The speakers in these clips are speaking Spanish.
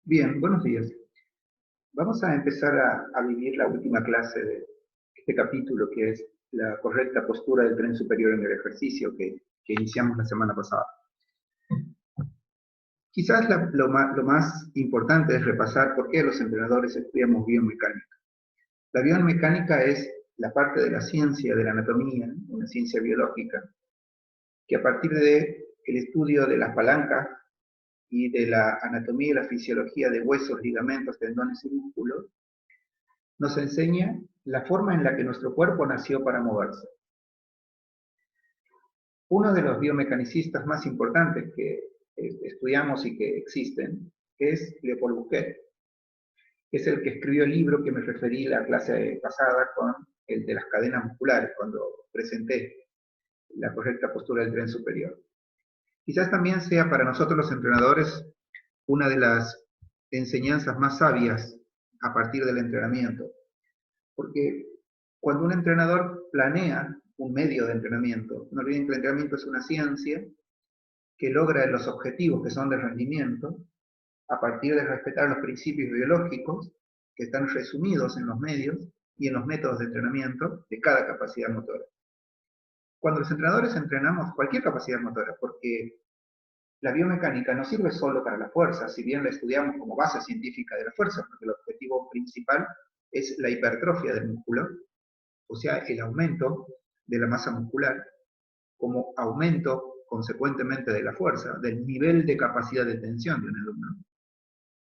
Bien, buenos días. Vamos a empezar a vivir la última clase de este capítulo, que es la correcta postura del tren superior en el ejercicio que iniciamos la semana pasada. Quizás lo más importante es repasar por qué los entrenadores estudiamos biomecánica. La biomecánica es la parte de la ciencia de la anatomía, una ciencia biológica, que a partir del estudio de las palancas y de la anatomía y la fisiología de huesos, ligamentos, tendones y músculos, nos enseña la forma en la que nuestro cuerpo nació para moverse. Uno de los biomecanicistas más importantes que estudiamos y que existen es Leopold Bouquet, que es el que escribió el libro que me referí la clase pasada con el de las cadenas musculares, cuando presenté la correcta postura del tren superior. Quizás también sea para nosotros los entrenadores una de las enseñanzas más sabias a partir del entrenamiento, porque cuando un entrenador planea un medio de entrenamiento, no olviden que el entrenamiento es una ciencia que logra los objetivos que son de rendimiento a partir de respetar los principios biológicos que están resumidos en los medios y en los métodos de entrenamiento de cada capacidad motora. Cuando los entrenadores entrenamos cualquier capacidad motora, porque la biomecánica no sirve solo para la fuerza, si bien la estudiamos como base científica de la fuerza, porque el objetivo principal es la hipertrofia del músculo, o sea, el aumento de la masa muscular, como aumento consecuentemente de la fuerza, del nivel de capacidad de tensión de un alumno.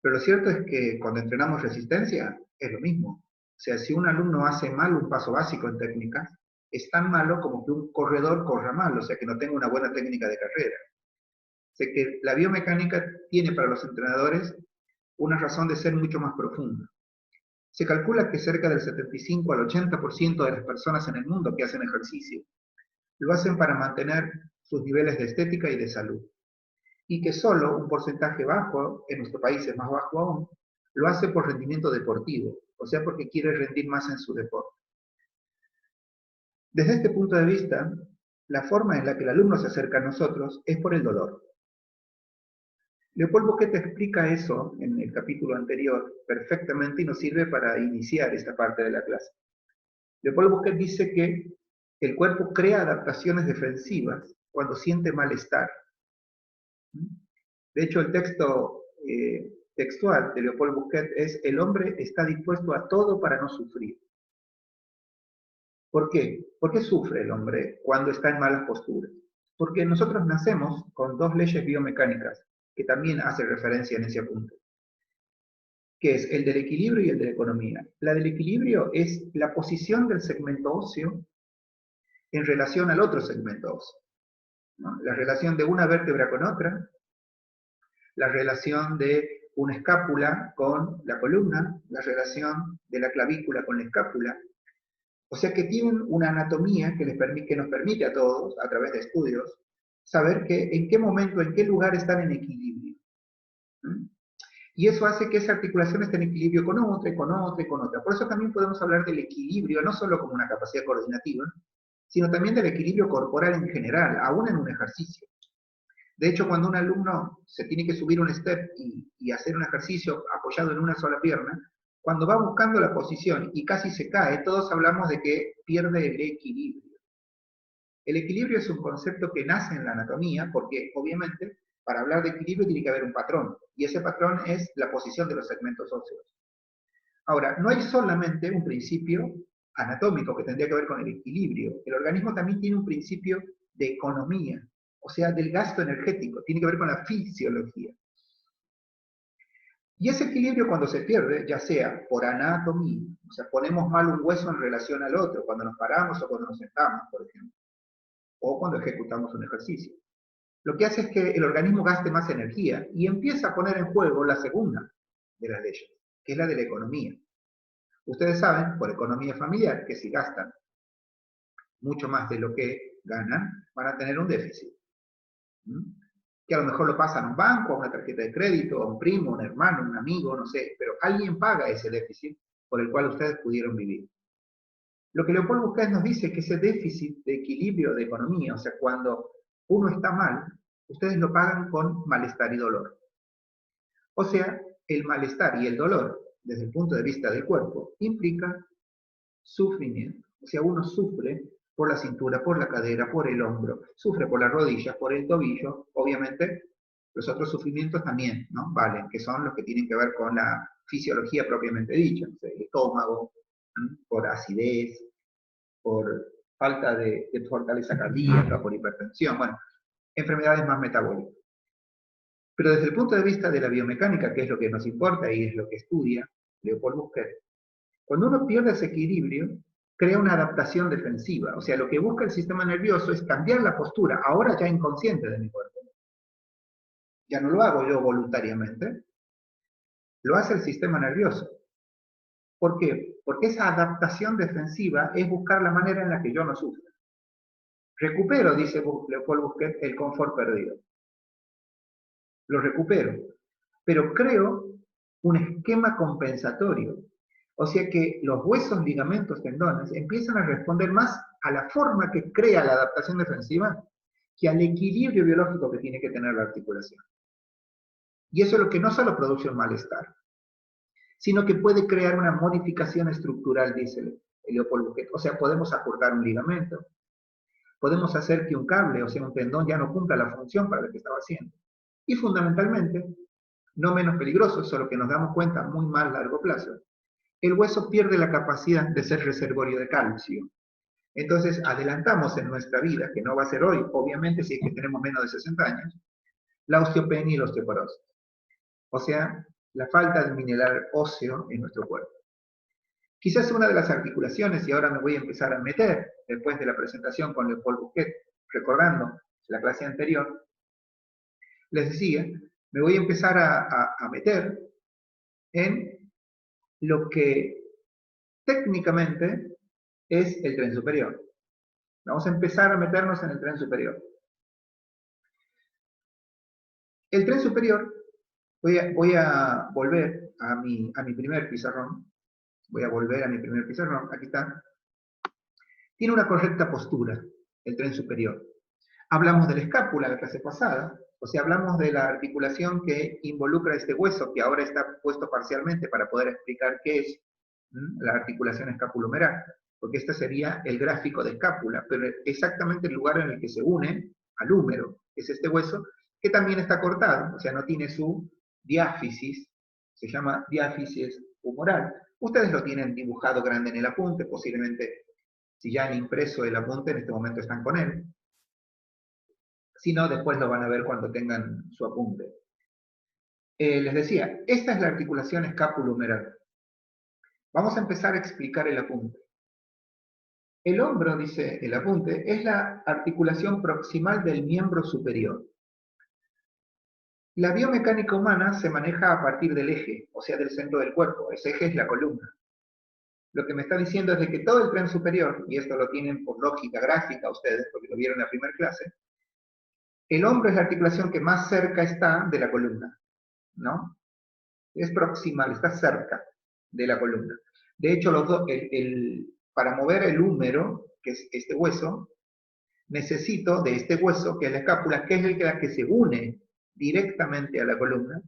Pero lo cierto es que cuando entrenamos resistencia, es lo mismo. O sea, si un alumno hace mal un paso básico en técnicas, es tan malo como que un corredor corra mal, o sea, que no tenga una buena técnica de carrera. O sea, que la biomecánica tiene para los entrenadores una razón de ser mucho más profunda. Se calcula que cerca del 75 al 80% de las personas en el mundo que hacen ejercicio lo hacen para mantener sus niveles de estética y de salud. Y que solo un porcentaje bajo, en nuestro país es más bajo aún, lo hace por rendimiento deportivo, o sea, porque quiere rendir más en su deporte. Desde este punto de vista, la forma en la que el alumno se acerca a nosotros es por el dolor. Leopold Bouquet explica eso en el capítulo anterior perfectamente y nos sirve para iniciar esta parte de la clase. Leopold Bouquet dice que el cuerpo crea adaptaciones defensivas cuando siente malestar. De hecho, el texto textual de Leopold Bouquet es: el hombre está dispuesto a todo para no sufrir. ¿Por qué? ¿Por qué sufre el hombre cuando está en malas posturas? Porque nosotros nacemos con dos leyes biomecánicas que también hacen referencia en ese punto, que es el del equilibrio y el de la economía. La del equilibrio es la posición del segmento óseo en relación al otro segmento óseo, ¿no? La relación de una vértebra con otra, la relación de una escápula con la columna, la relación de la clavícula con la escápula. O sea que tienen una anatomía que nos permite a todos, a través de estudios, saber en qué momento, en qué lugar están en equilibrio. Y eso hace que esa articulación esté en equilibrio con otra, y con otra, y con otra. Por eso también podemos hablar del equilibrio, no solo como una capacidad coordinativa, sino también del equilibrio corporal en general, aún en un ejercicio. De hecho, cuando un alumno se tiene que subir un step y hacer un ejercicio apoyado en una sola pierna, cuando va buscando la posición y casi se cae, todos hablamos de que pierde el equilibrio. El equilibrio es un concepto que nace en la anatomía porque, obviamente, para hablar de equilibrio tiene que haber un patrón, y ese patrón es la posición de los segmentos óseos. Ahora, no hay solamente un principio anatómico que tendría que ver con el equilibrio. El organismo también tiene un principio de economía, o sea, del gasto energético, tiene que ver con la fisiología. Y ese equilibrio cuando se pierde, ya sea por anatomía, o sea, ponemos mal un hueso en relación al otro, cuando nos paramos o cuando nos sentamos, por ejemplo, o cuando ejecutamos un ejercicio, lo que hace es que el organismo gaste más energía y empieza a poner en juego la segunda de las leyes, que es la de la economía. Ustedes saben, por economía familiar, que si gastan mucho más de lo que ganan, van a tener un déficit. Que a lo mejor lo pasan a un banco, a una tarjeta de crédito, a un primo, un hermano, un amigo, no sé, pero alguien paga ese déficit por el cual ustedes pudieron vivir. Lo que Leopold Bouquet nos dice es que ese déficit de equilibrio de economía, o sea, cuando uno está mal, ustedes lo pagan con malestar y dolor. O sea, el malestar y el dolor, desde el punto de vista del cuerpo, implica sufrimiento. O sea, uno sufre por la cintura, por la cadera, por el hombro, sufre por las rodillas, por el tobillo, obviamente los otros sufrimientos también, ¿no? Valen, que son los que tienen que ver con la fisiología propiamente dicha, o sea, el estómago, ¿no? Por acidez, por falta de fortaleza cardíaca, por hipertensión, bueno, enfermedades más metabólicas. Pero desde el punto de vista de la biomecánica, que es lo que nos importa y es lo que estudia Leopold Busquet, cuando uno pierde ese equilibrio, crea una adaptación defensiva. O sea, lo que busca el sistema nervioso es cambiar la postura, ahora ya inconsciente de mi cuerpo. Ya no lo hago yo voluntariamente, lo hace el sistema nervioso. ¿Por qué? Porque esa adaptación defensiva es buscar la manera en la que yo no sufra. Recupero, dice Leopold Busquet, el confort perdido. Lo recupero, pero creo un esquema compensatorio. O sea que los huesos, ligamentos, tendones empiezan a responder más a la forma que crea la adaptación defensiva que al equilibrio biológico que tiene que tener la articulación. Y eso es lo que no solo produce un malestar, sino que puede crear una modificación estructural, dice Leopold Busquet. O sea, podemos acortar un ligamento, podemos hacer que un cable, o sea, un tendón, ya no cumpla la función para la que estaba haciendo. Y fundamentalmente, no menos peligroso, solo que nos damos cuenta muy mal a largo plazo, el hueso pierde la capacidad de ser reservorio de calcio. Entonces, adelantamos en nuestra vida, que no va a ser hoy, obviamente, si es que tenemos menos de 60 años, la osteopenia y la osteoporosis. O sea, la falta de mineral óseo en nuestro cuerpo. Quizás una de las articulaciones, y ahora me voy a empezar a meter, después de la presentación con Leopold Busquet, recordando la clase anterior, les decía, me voy a empezar a meter en lo que técnicamente es el tren superior. Vamos a empezar a meternos en el tren superior. El tren superior, voy a volver a mi primer pizarrón. Voy a volver a mi primer pizarrón, aquí está. Tiene una correcta postura, el tren superior. Hablamos de la escápula la clase pasada, o sea, hablamos de la articulación que involucra este hueso, que ahora está puesto parcialmente para poder explicar qué es la articulación escapulohumeral, porque este sería el gráfico de escápula, pero exactamente el lugar en el que se une al húmero, es este hueso, que también está cortado, o sea, no tiene su diáfisis, se llama diáfisis humeral. Ustedes lo tienen dibujado grande en el apunte, posiblemente si ya han impreso el apunte, en este momento están con él. Si no, después lo van a ver cuando tengan su apunte. Les decía, esta es la articulación escapulohumeral. Vamos a empezar a explicar el apunte. El hombro, dice el apunte, es la articulación proximal del miembro superior. La biomecánica humana se maneja a partir del eje, o sea, del centro del cuerpo. Ese eje es la columna. Lo que me está diciendo es de que todo el tren superior, y esto lo tienen por lógica gráfica ustedes, porque lo vieron en la primera clase, el hombro es la articulación que más cerca está de la columna, ¿no? Es proximal, está cerca de la columna. De hecho, para mover el húmero, que es este hueso, necesito de este hueso, que es la escápula, que es el que se une directamente a la columna,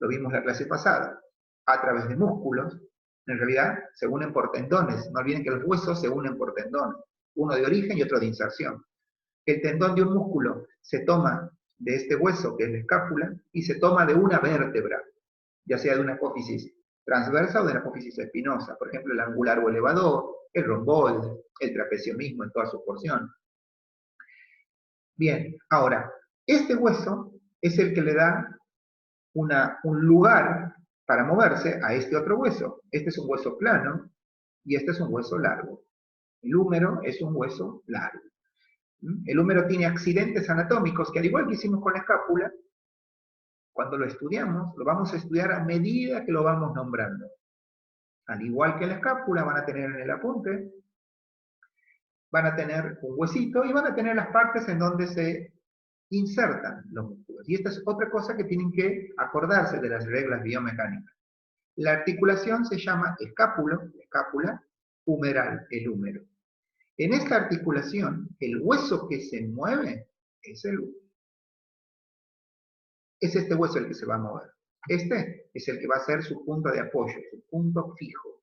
lo vimos la clase pasada, a través de músculos. En realidad se unen por tendones. No olviden que los huesos se unen por tendones, uno de origen y otro de inserción. El tendón de un músculo se toma de este hueso, que es la escápula, y se toma de una vértebra, ya sea de una apófisis transversa o de una apófisis espinosa, por ejemplo, el angular o elevador, el romboide, el trapecio mismo en toda su porción. Bien, ahora, este hueso es el que le da un lugar para moverse a este otro hueso. Este es un hueso plano y este es un hueso largo. El húmero es un hueso largo. El húmero tiene accidentes anatómicos que, al igual que hicimos con la escápula, cuando lo estudiamos, lo vamos a estudiar a medida que lo vamos nombrando. Al igual que la escápula, van a tener en el apunte, van a tener un huesito y van a tener las partes en donde se insertan los músculos. Y esta es otra cosa que tienen que acordarse de las reglas biomecánicas. La articulación se llama escápula humeral, el húmero. En esta articulación, el hueso que se mueve es el húmero. Es este hueso el que se va a mover. Este es el que va a ser su punto de apoyo, su punto fijo.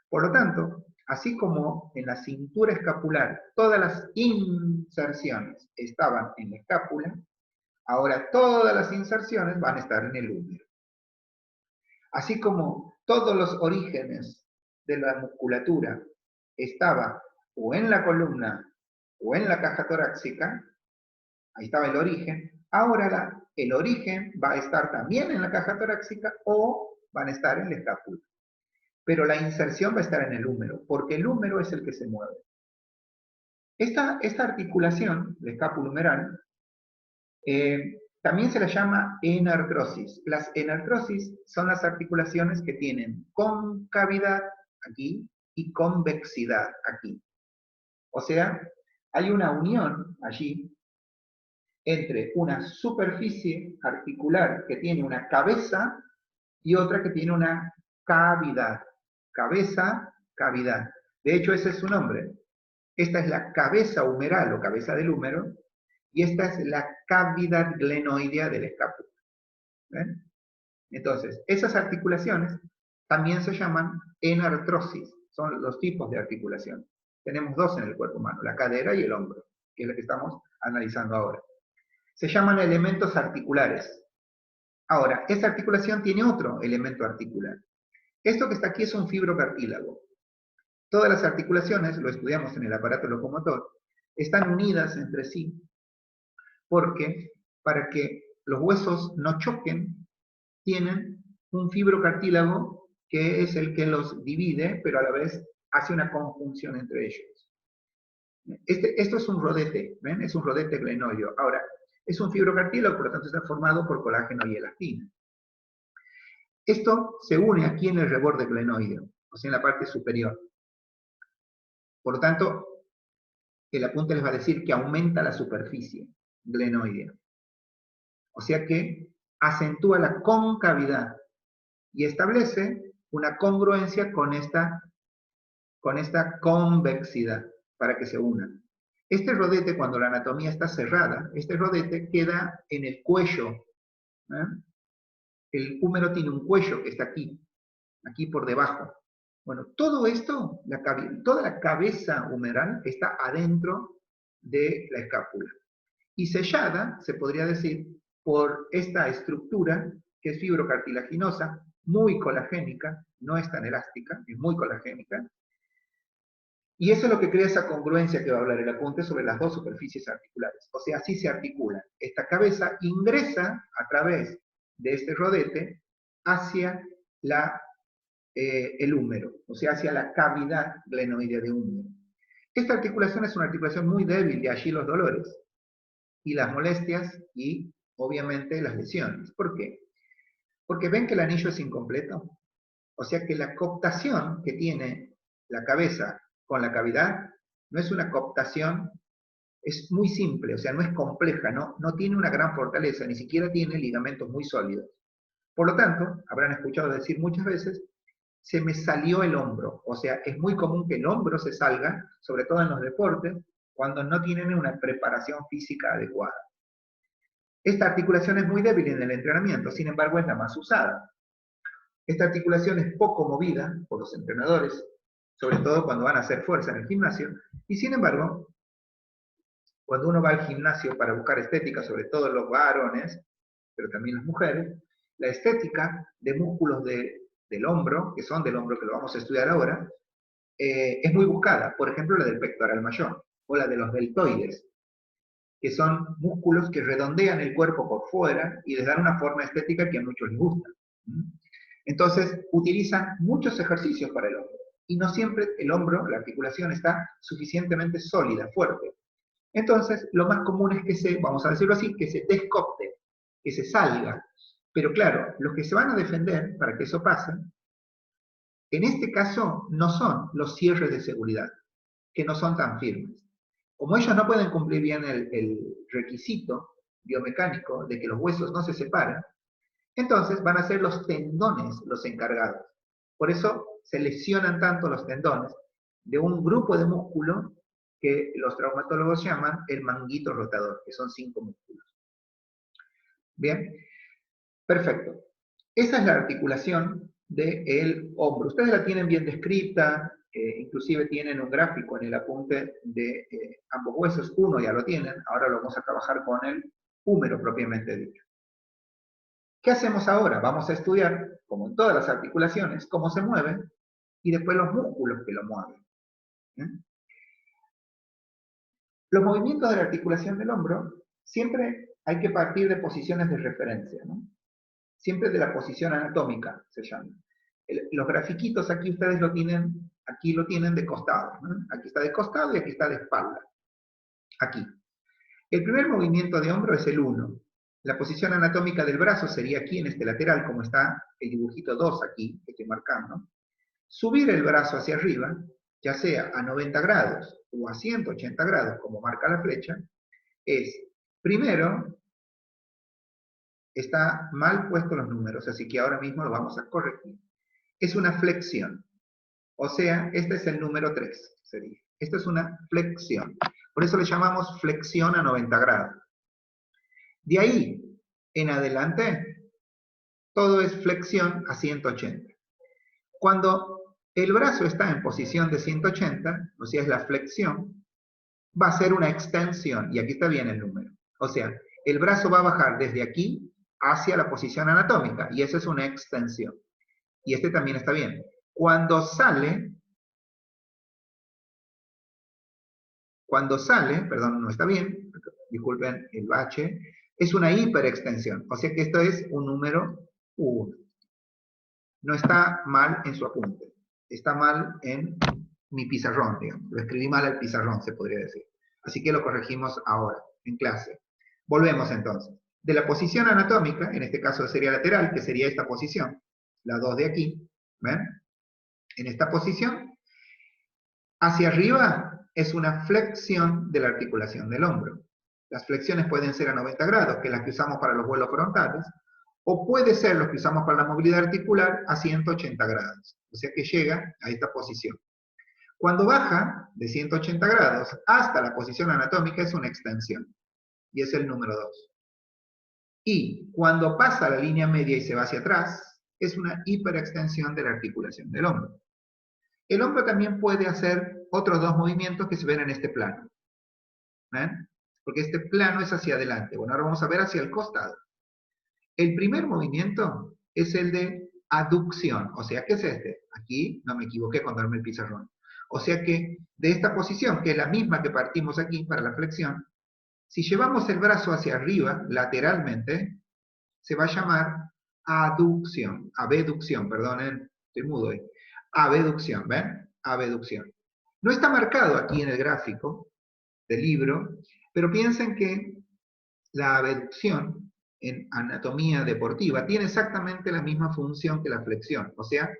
Por lo tanto, así como en la cintura escapular todas las inserciones estaban en la escápula, ahora todas las inserciones van a estar en el húmero. Así como todos los orígenes de la musculatura estaban o en la columna o en la caja torácica, ahí estaba el origen, ahora el origen va a estar también en la caja torácica o van a estar en la escápula. Pero la inserción va a estar en el húmero, porque el húmero es el que se mueve. Esta articulación, la escápula humeral, también se la llama enartrosis. Las enartrosis son las articulaciones que tienen concavidad aquí y convexidad aquí. O sea, hay una unión allí entre una superficie articular que tiene una cabeza y otra que tiene una cavidad. Cabeza, cavidad. De hecho, ese es su nombre. Esta es la cabeza humeral o cabeza del húmero, y esta es la cavidad glenoidea del escápula. ¿Ven? Entonces, esas articulaciones también se llaman enartrosis. Son los tipos de articulación. Tenemos dos en el cuerpo humano, la cadera y el hombro, que es lo que estamos analizando ahora. Se llaman elementos articulares. Ahora, esa articulación tiene otro elemento articular. Esto que está aquí es un fibrocartílago. Todas las articulaciones, lo estudiamos en el aparato locomotor, están unidas entre sí porque para que los huesos no choquen, tienen un fibrocartílago que es el que los divide, pero a la vez hace una conjunción entre ellos. Esto es un rodete, ¿ven? Es un rodete glenoideo. Ahora, es un fibrocartílago, por lo tanto está formado por colágeno y elastina. Esto se une aquí en el reborde glenoideo, o sea, en la parte superior. Por lo tanto, el apunte les va a decir que aumenta la superficie glenoidea. O sea que acentúa la concavidad y establece una congruencia con esta convexidad para que se unan. Este rodete, cuando la anatomía está cerrada, este rodete queda en el cuello. ¿Eh? El húmero tiene un cuello que está aquí por debajo. Bueno, todo esto, toda la cabeza humeral está adentro de la escápula. Y sellada, se podría decir, por esta estructura que es fibrocartilaginosa, muy colagénica, no es tan elástica, es muy colagénica. Y eso es lo que crea esa congruencia que va a hablar el apunte sobre las dos superficies articulares. O sea, así se articula. Esta cabeza ingresa a través de este rodete hacia el húmero, o sea, hacia la cavidad glenoidea de húmero. Esta articulación es una articulación muy débil, de allí los dolores y las molestias y obviamente las lesiones. ¿Por qué? Porque ven que el anillo es incompleto. O sea que la cooptación que tiene la cabeza con la cavidad no es una cooptación, es muy simple, o sea, no es compleja, no tiene una gran fortaleza, ni siquiera tiene ligamentos muy sólidos. Por lo tanto, habrán escuchado decir muchas veces, se me salió el hombro. O sea, es muy común que el hombro se salga, sobre todo en los deportes, cuando no tienen una preparación física adecuada. Esta articulación es muy débil en el entrenamiento, sin embargo es la más usada. Esta articulación es poco movida por los entrenadores, sobre todo cuando van a hacer fuerza en el gimnasio, y sin embargo, cuando uno va al gimnasio para buscar estética, sobre todo los varones, pero también las mujeres, la estética de músculos del hombro, que son del hombro que lo vamos a estudiar ahora, es muy buscada. Por ejemplo, la del pectoral mayor, o la de los deltoides, que son músculos que redondean el cuerpo por fuera y les dan una forma estética que a muchos les gusta. Entonces, utilizan muchos ejercicios para el hombro. Y no siempre el hombro, la articulación, está suficientemente sólida, fuerte. Entonces, lo más común es que vamos a decirlo así, que se descopte, que se salga. Pero claro, los que se van a defender para que eso pase, en este caso no son los cierres de seguridad, que no son tan firmes. Como ellos no pueden cumplir bien el requisito biomecánico de que los huesos no se separen, entonces van a ser los tendones los encargados. Por eso se lesionan tanto los tendones de un grupo de músculos que los traumatólogos llaman el manguito rotador, que son 5 músculos. Bien, perfecto. Esa es la articulación del hombro. Ustedes la tienen bien descrita, inclusive tienen un gráfico en el apunte de ambos huesos. Uno ya lo tienen, ahora lo vamos a trabajar con el húmero propiamente dicho. ¿Qué hacemos ahora? Vamos a estudiar, como en todas las articulaciones, cómo se mueven y después los músculos que lo mueven. Los movimientos de la articulación del hombro siempre hay que partir de posiciones de referencia, ¿no? Siempre de la posición anatómica se llama. Los grafiquitos aquí ustedes lo tienen, aquí lo tienen de costado, ¿no? Aquí está de costado y aquí está de espalda. Aquí. El primer movimiento de hombro es el 1. La posición anatómica del brazo sería aquí en este lateral, como está el dibujito 2 aquí, que estoy marcando. Subir el brazo hacia arriba, ya sea a 90 grados o a 180 grados, como marca la flecha, es, primero, está mal puesto los números, así que ahora mismo lo vamos a corregir. Es una flexión. O sea, este es el número 3, sería. Esto es una flexión. Por eso le llamamos flexión a 90 grados. De ahí en adelante, todo es flexión a 180. Cuando el brazo está en posición de 180, o sea, es la flexión, va a ser una extensión, y aquí está bien el número. O sea, el brazo va a bajar desde aquí hacia la posición anatómica, y eso es una extensión. Y este también está bien. Cuando sale, perdón, no está bien, disculpen el bache, es una hiperextensión. O sea que esto es un número 1. No está mal en su apunte. Está mal en mi pizarrón, digamos. Lo escribí mal al pizarrón, se podría decir. Así que lo corregimos ahora, en clase. Volvemos entonces. De la posición anatómica, en este caso sería lateral, que sería esta posición, la 2 de aquí, ¿ven? En esta posición, hacia arriba es una flexión de la articulación del hombro. Las flexiones pueden ser a 90 grados, que es las que usamos para los vuelos frontales, o puede ser los que usamos para la movilidad articular a 180 grados. O sea que llega a esta posición. Cuando baja de 180 grados hasta la posición anatómica es una extensión. Y es el número 2. Y cuando pasa la línea media y se va hacia atrás, es una hiperextensión de la articulación del hombro. El hombro también puede hacer otros dos movimientos que se ven en este plano. ¿Ven? Porque este plano es hacia adelante. Bueno, ahora vamos a ver hacia el costado. El primer movimiento es el de aducción. O sea, ¿qué es este? Aquí no me equivoqué cuando armé el pizarrón. O sea que de esta posición, que es la misma que partimos aquí para la flexión, si llevamos el brazo hacia arriba, lateralmente, se va a llamar aducción. Abducción, perdonen, estoy mudo hoy. Abducción, ¿ven? Abducción. No está marcado aquí en el gráfico del libro, pero piensen que la abducción en anatomía deportiva tiene exactamente la misma función que la flexión. O sea,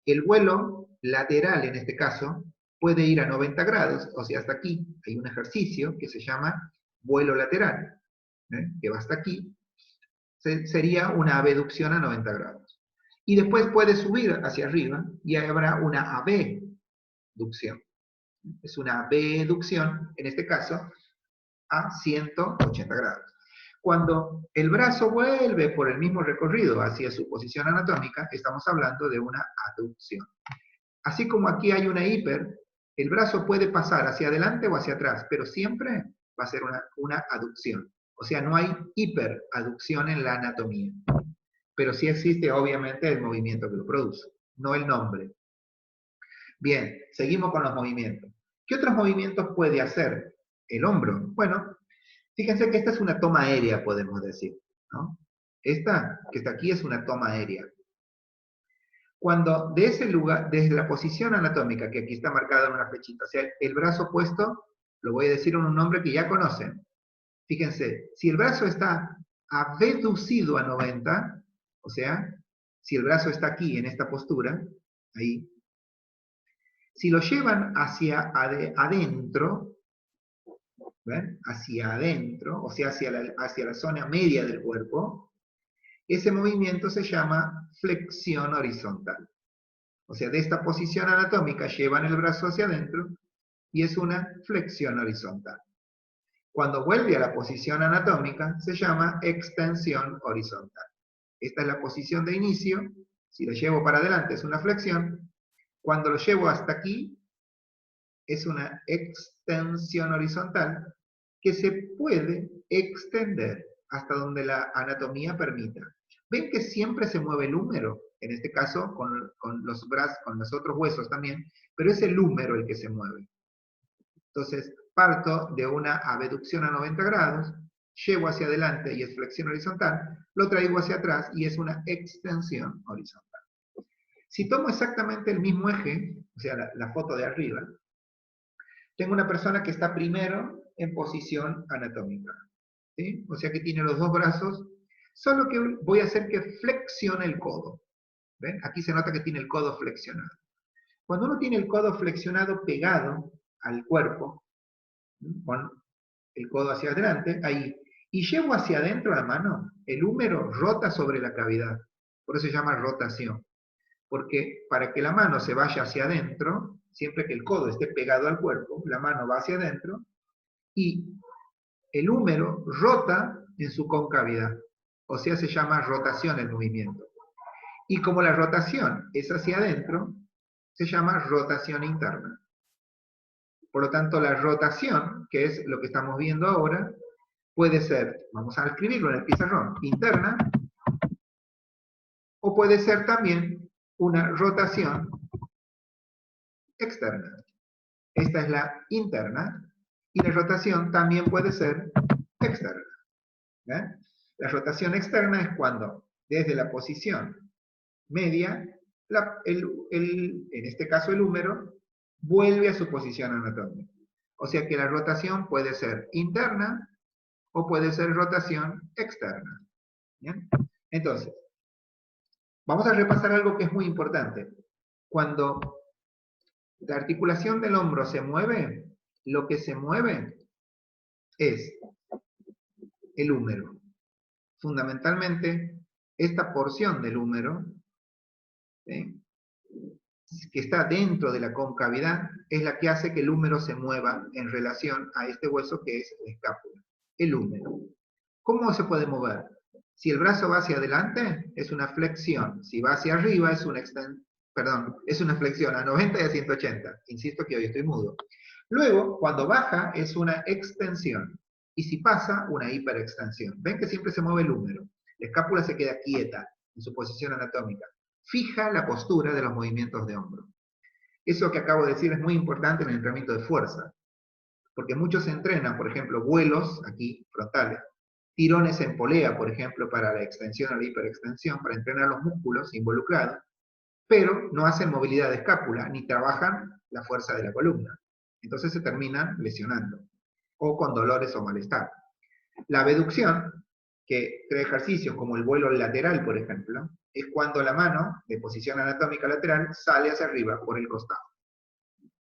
el vuelo lateral en este caso puede ir a 90 grados, o sea, hasta aquí hay un ejercicio que se llama vuelo lateral, que va hasta aquí, sería una abducción a 90 grados. Y después puede subir hacia arriba y habrá una abducción. Es una abducción, en este caso, a 180 grados. Cuando el brazo vuelve por el mismo recorrido hacia su posición anatómica, estamos hablando de una aducción. Así como aquí hay una hiper, el brazo puede pasar hacia adelante o hacia atrás, pero siempre va a ser una aducción. O sea, no hay hiperaducción en la anatomía. Pero sí existe, obviamente, el movimiento que lo produce, no el nombre. Bien, seguimos con los movimientos. ¿Qué otros movimientos puede hacer el hombro? Bueno, fíjense que esta es una toma aérea, podemos decir, ¿no? Esta que está aquí es una toma aérea. Cuando de ese lugar, desde la posición anatómica, que aquí está marcada en una flechita, o sea, el brazo puesto, lo voy a decir en un nombre que ya conocen. Fíjense, si el brazo está abducido a 90, o sea, si el brazo está aquí en esta postura, ahí, si lo llevan hacia adentro, ¿ven? Hacia adentro, o sea, hacia la zona media del cuerpo, ese movimiento se llama flexión horizontal. O sea, de esta posición anatómica llevan el brazo hacia adentro y es una flexión horizontal. Cuando vuelve a la posición anatómica se llama extensión horizontal. Esta es la posición de inicio. Si lo llevo para adelante es una flexión. Cuando lo llevo hasta aquí es una extensión horizontal que se puede extender hasta donde la anatomía permita. ¿Ven que siempre se mueve el húmero? En este caso con los brazos, con los otros huesos también, pero es el húmero el que se mueve. Entonces, parto de una abducción a 90 grados, llevo hacia adelante y es flexión horizontal, lo traigo hacia atrás y es una extensión horizontal. Si tomo exactamente el mismo eje, o sea, la foto de arriba, tengo una persona que está primero en posición anatómica, ¿sí? O sea que tiene los dos brazos, solo que voy a hacer que flexione el codo. ¿Ven? Aquí se nota que tiene el codo flexionado. Cuando uno tiene el codo flexionado pegado al cuerpo, con el codo hacia adelante, ahí, y llevo hacia adentro la mano, el húmero rota sobre la cavidad. Por eso se llama rotación. Porque para que la mano se vaya hacia adentro, siempre que el codo esté pegado al cuerpo, la mano va hacia adentro y el húmero rota en su concavidad. O sea, se llama rotación el movimiento. Y como la rotación es hacia adentro, se llama rotación interna. Por lo tanto, la rotación, que es lo que estamos viendo ahora, puede ser, vamos a escribirlo en el pizarrón, interna, o puede ser también una rotación externa. Esta es la interna, y la rotación también puede ser externa. ¿Eh? La rotación externa es cuando, desde la posición media, en este caso el húmero, vuelve a su posición anatómica. O sea que la rotación puede ser interna o puede ser rotación externa. ¿Bien? Entonces, vamos a repasar algo que es muy importante. Cuando la articulación del hombro se mueve, lo que se mueve es el húmero. Fundamentalmente, esta porción del húmero, ¿sí?, que está dentro de la concavidad, es la que hace que el húmero se mueva en relación a este hueso que es la escápula. El húmero. ¿Cómo se puede mover? Si el brazo va hacia adelante, es una flexión. Si va hacia arriba, es una extensión. Perdón, es una flexión a 90 y a 180. Insisto que hoy estoy mudo. Luego, cuando baja, es una extensión. Y si pasa, una hiperextensión. ¿Ven que siempre se mueve el húmero? La escápula se queda quieta en su posición anatómica. Fija la postura de los movimientos de hombro. Eso que acabo de decir es muy importante en el entrenamiento de fuerza. Porque muchos entrenan, por ejemplo, vuelos, aquí, frontales, tirones en polea, por ejemplo, para la extensión o la hiperextensión, para entrenar los músculos involucrados, pero no hacen movilidad de escápula, ni trabajan la fuerza de la columna. Entonces se terminan lesionando, o con dolores o malestar. La abducción, que trae ejercicios como el vuelo lateral, por ejemplo, es cuando la mano, de posición anatómica lateral, sale hacia arriba, por el costado.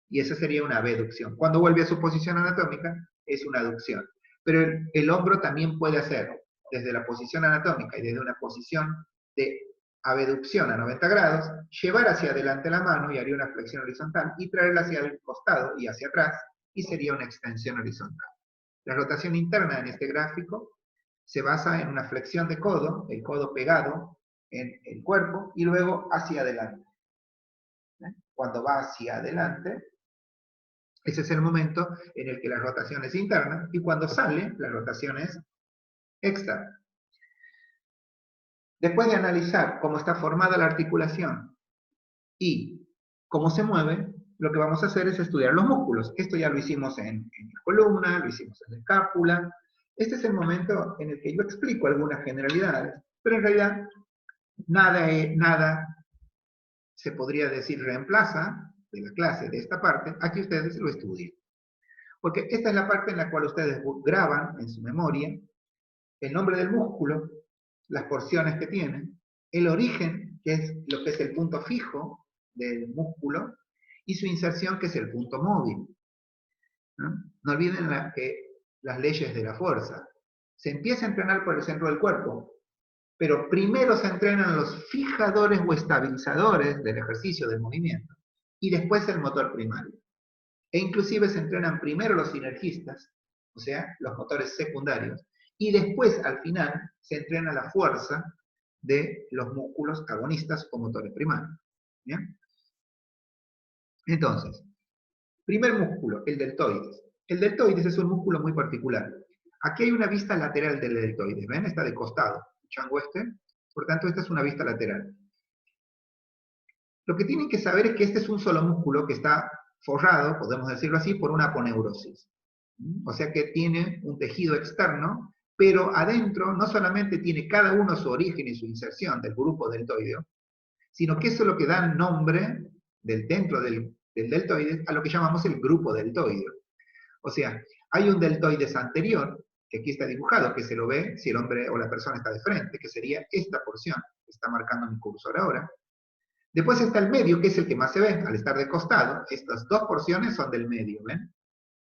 Y esa sería una abducción. Cuando vuelve a su posición anatómica, es una aducción. Pero el hombro también puede hacer, desde la posición anatómica y desde una posición de abducción a 90 grados, llevar hacia adelante la mano y haría una flexión horizontal y traerla hacia el costado y hacia atrás y sería una extensión horizontal. La rotación interna en este gráfico se basa en una flexión de codo, el codo pegado en el cuerpo y luego hacia adelante. Cuando va hacia adelante, ese es el momento en el que la rotación es interna y cuando sale, la rotación es externa. Después de analizar cómo está formada la articulación y cómo se mueve, lo que vamos a hacer es estudiar los músculos. Esto ya lo hicimos en la columna, lo hicimos en la escápula. Este es el momento en el que yo explico algunas generalidades, pero en realidad nada se podría decir reemplaza de la clase de esta parte a que ustedes lo estudien. Porque esta es la parte en la cual ustedes graban en su memoria el nombre del músculo, las porciones que tienen, el origen, que es lo que es el punto fijo del músculo, y su inserción, que es el punto móvil. No olviden las leyes de la fuerza. Se empieza a entrenar por el centro del cuerpo, pero primero se entrenan los fijadores o estabilizadores del ejercicio, del movimiento, y después el motor primario. E inclusive se entrenan primero los sinergistas, o sea, los motores secundarios, y después, al final, se entrena la fuerza de los músculos agonistas o motores primarios. ¿Bien? Entonces, primer músculo, el deltoides. El deltoides es un músculo muy particular. Aquí hay una vista lateral del deltoides, ¿ven? Está de costado, el chango este. Por tanto, esta es una vista lateral. Lo que tienen que saber es que este es un solo músculo que está forrado, podemos decirlo así, por una aponeurosis. O sea que tiene un tejido externo, pero adentro no solamente tiene cada uno su origen y su inserción del grupo deltoideo, sino que eso es lo que da nombre dentro del deltoides a lo que llamamos el grupo deltoideo. O sea, hay un deltoides anterior, que aquí está dibujado, que se lo ve si el hombre o la persona está de frente, que sería esta porción que está marcando mi cursor ahora. Después está el medio, que es el que más se ve, al estar de costado. Estas dos porciones son del medio, ¿ven?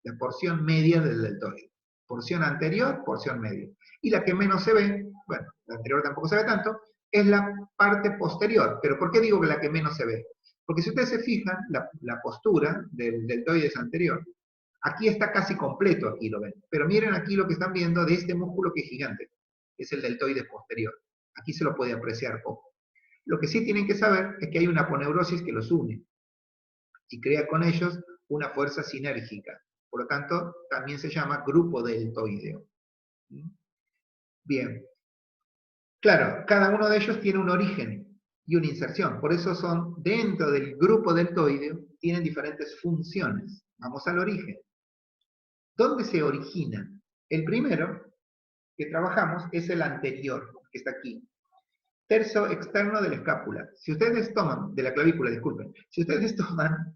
La porción media del deltoide. Porción anterior, porción media. Y la que menos se ve, bueno, la anterior tampoco se ve tanto, es la parte posterior. ¿Pero por qué digo que la que menos se ve? Porque si ustedes se fijan, la postura del deltoides anterior, aquí está casi completo, aquí lo ven. Pero miren aquí lo que están viendo de este músculo que es gigante, que es el deltoides posterior. Aquí se lo puede apreciar poco. Lo que sí tienen que saber es que hay una aponeurosis que los une y crea con ellos una fuerza sinérgica. Por lo tanto, también se llama grupo deltoideo. Bien. Claro, cada uno de ellos tiene un origen y una inserción. Por eso son, dentro del grupo deltoideo, tienen diferentes funciones. Vamos al origen. ¿Dónde se origina? El primero que trabajamos es el anterior, que está aquí. Tercio externo de la escápula. Si ustedes toman, de la clavícula, disculpen. Si ustedes toman,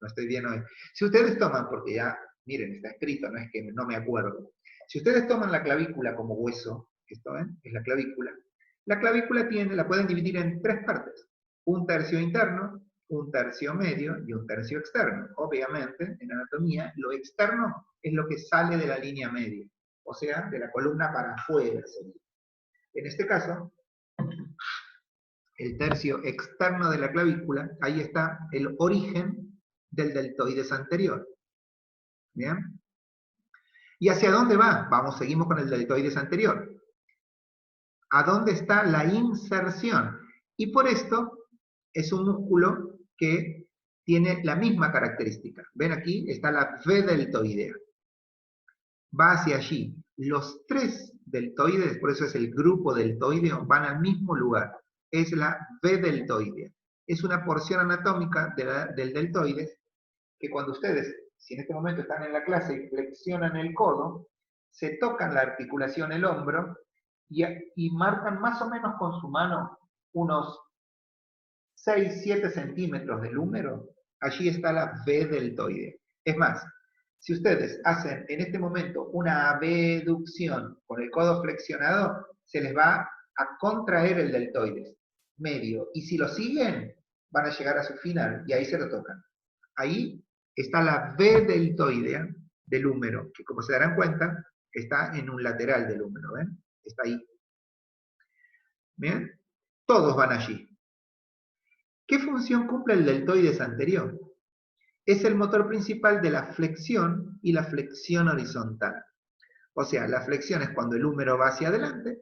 no estoy bien hoy. Si ustedes toman, porque ya, miren, está escrito, no es que no me acuerdo. Si ustedes toman la clavícula como hueso, esto ven, es la clavícula tiene, la pueden dividir en tres partes. Un tercio interno, un tercio medio y un tercio externo. Obviamente, en anatomía, lo externo es lo que sale de la línea media, o sea, de la columna para afuera. En este caso, el tercio externo de la clavícula, ahí está el origen del deltoides anterior. ¿Bien? ¿Y hacia dónde va? Vamos, seguimos con el deltoides anterior. ¿A dónde está la inserción? Y por esto es un músculo que tiene la misma característica. ¿Ven aquí? Está la V deltoidea. Va hacia allí. Los tres deltoides, por eso es el grupo deltoideo, van al mismo lugar. Es la V deltoidea. Es una porción anatómica del deltoides que cuando ustedes, si en este momento están en la clase y flexionan el codo, se tocan la articulación, el hombro, y marcan más o menos con su mano unos 6-7 centímetros del húmero, allí está la V deltoidea. Es más, si ustedes hacen en este momento una abducción con el codo flexionado, se les va a contraer el deltoides medio. Y si lo siguen, van a llegar a su final y ahí se lo tocan. Ahí está la V deltoidea del húmero, que como se darán cuenta, está en un lateral del húmero, ¿ven? Está ahí. ¿Bien? Todos van allí. ¿Qué función cumple el deltoides anterior? Es el motor principal de la flexión y la flexión horizontal. O sea, la flexión es cuando el húmero va hacia adelante,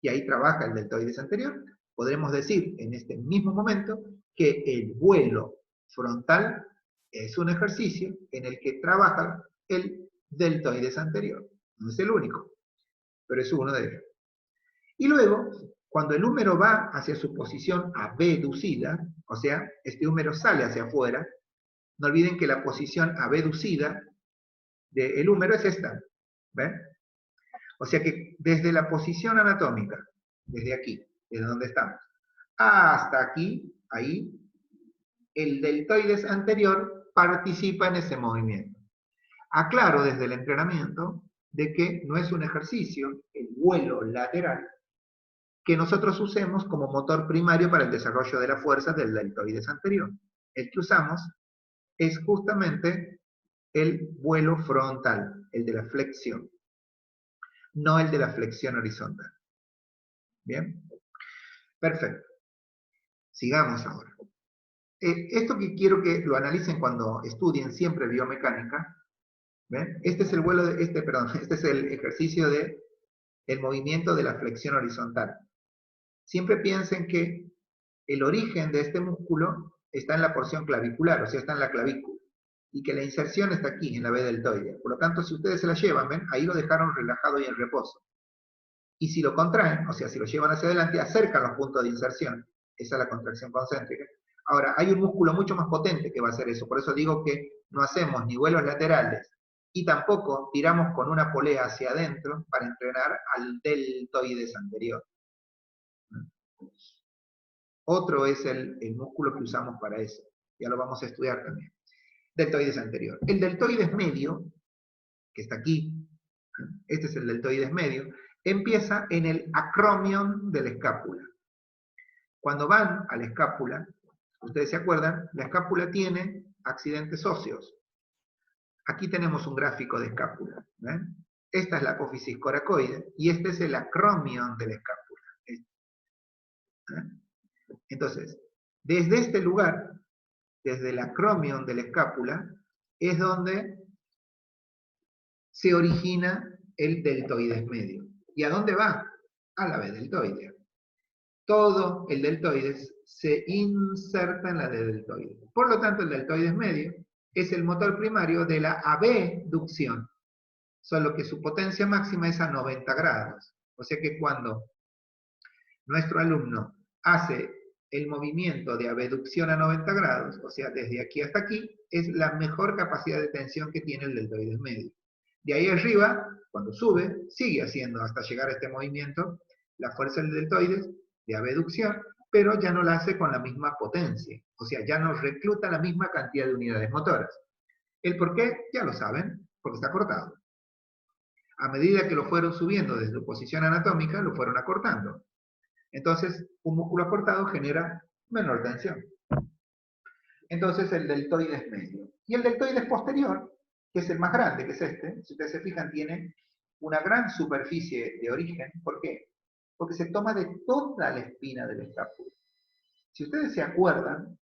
y ahí trabaja el deltoides anterior. Podremos decir en este mismo momento que el vuelo frontal es un ejercicio en el que trabaja el deltoides anterior. No es el único, pero es uno de ellos. Y luego, cuando el húmero va hacia su posición abducida, o sea, este húmero sale hacia afuera, no olviden que la posición abducida del húmero es esta. ¿Ven? O sea que desde la posición anatómica, desde aquí, desde donde estamos, hasta aquí, ahí, el deltoides anterior participa en ese movimiento. Aclaro desde el entrenamiento de que no es un ejercicio, el vuelo lateral, que nosotros usemos como motor primario para el desarrollo de la fuerza del deltoides anterior. El que usamos es justamente el vuelo frontal, el de la flexión, no el de la flexión horizontal. ¿Bien? Perfecto. Sigamos ahora. Esto que quiero que lo analicen cuando estudien siempre biomecánica, ¿ven? Este es el vuelo de, este es el ejercicio de el movimiento de la flexión horizontal. siempre piensen que el origen de este músculo está en la porción clavicular, o sea, está en la clavícula, y que la inserción está aquí, en la vena deltoidea. Por lo tanto, si ustedes se la llevan, ¿ven? Ahí lo dejaron relajado y en reposo. Y si lo contraen, o sea, si lo llevan hacia adelante, acercan los puntos de inserción. Esa es la contracción concéntrica. Ahora, hay un músculo mucho más potente que va a hacer eso. Por eso digo que no hacemos ni vuelos laterales y tampoco tiramos con una polea hacia adentro para entrenar al deltoides anterior. Otro es el músculo que usamos para eso. Ya lo vamos a estudiar también. Deltoides anterior. El deltoides medio, que está aquí, este es el deltoides medio, empieza en el acromion de la escápula. Cuando van a la escápula, ustedes se acuerdan, la escápula tiene accidentes óseos. Aquí tenemos un gráfico de escápula. ¿Ven? Esta es la apófisis coracoide y este es el acromion de la escápula. Entonces, desde este lugar, desde el acromion de la escápula, es donde se origina el deltoides medio. ¿Y a dónde va? A la vena deltoidea. Todo el deltoides se inserta en la deltoide. Por lo tanto, el deltoides medio es el motor primario de la abducción, solo que su potencia máxima es a 90 grados. O sea que cuando nuestro alumno hace el movimiento de abducción a 90 grados, o sea, desde aquí hasta aquí, es la mejor capacidad de tensión que tiene el deltoides medio. De ahí arriba, cuando sube, sigue haciendo hasta llegar a este movimiento la fuerza del deltoides de abducción, pero ya no la hace con la misma potencia. O sea, ya no recluta la misma cantidad de unidades motoras. ¿El por qué? Ya lo saben, porque está cortado. A medida que lo fueron subiendo desde su posición anatómica, lo fueron acortando. Entonces, un músculo acortado genera menor tensión. Entonces, el deltoides medio. Y el deltoides posterior, que es el más grande, que es este, si ustedes se fijan, tiene una gran superficie de origen. ¿Por qué? Porque se toma de toda la espina de la escápula. Si ustedes se acuerdan,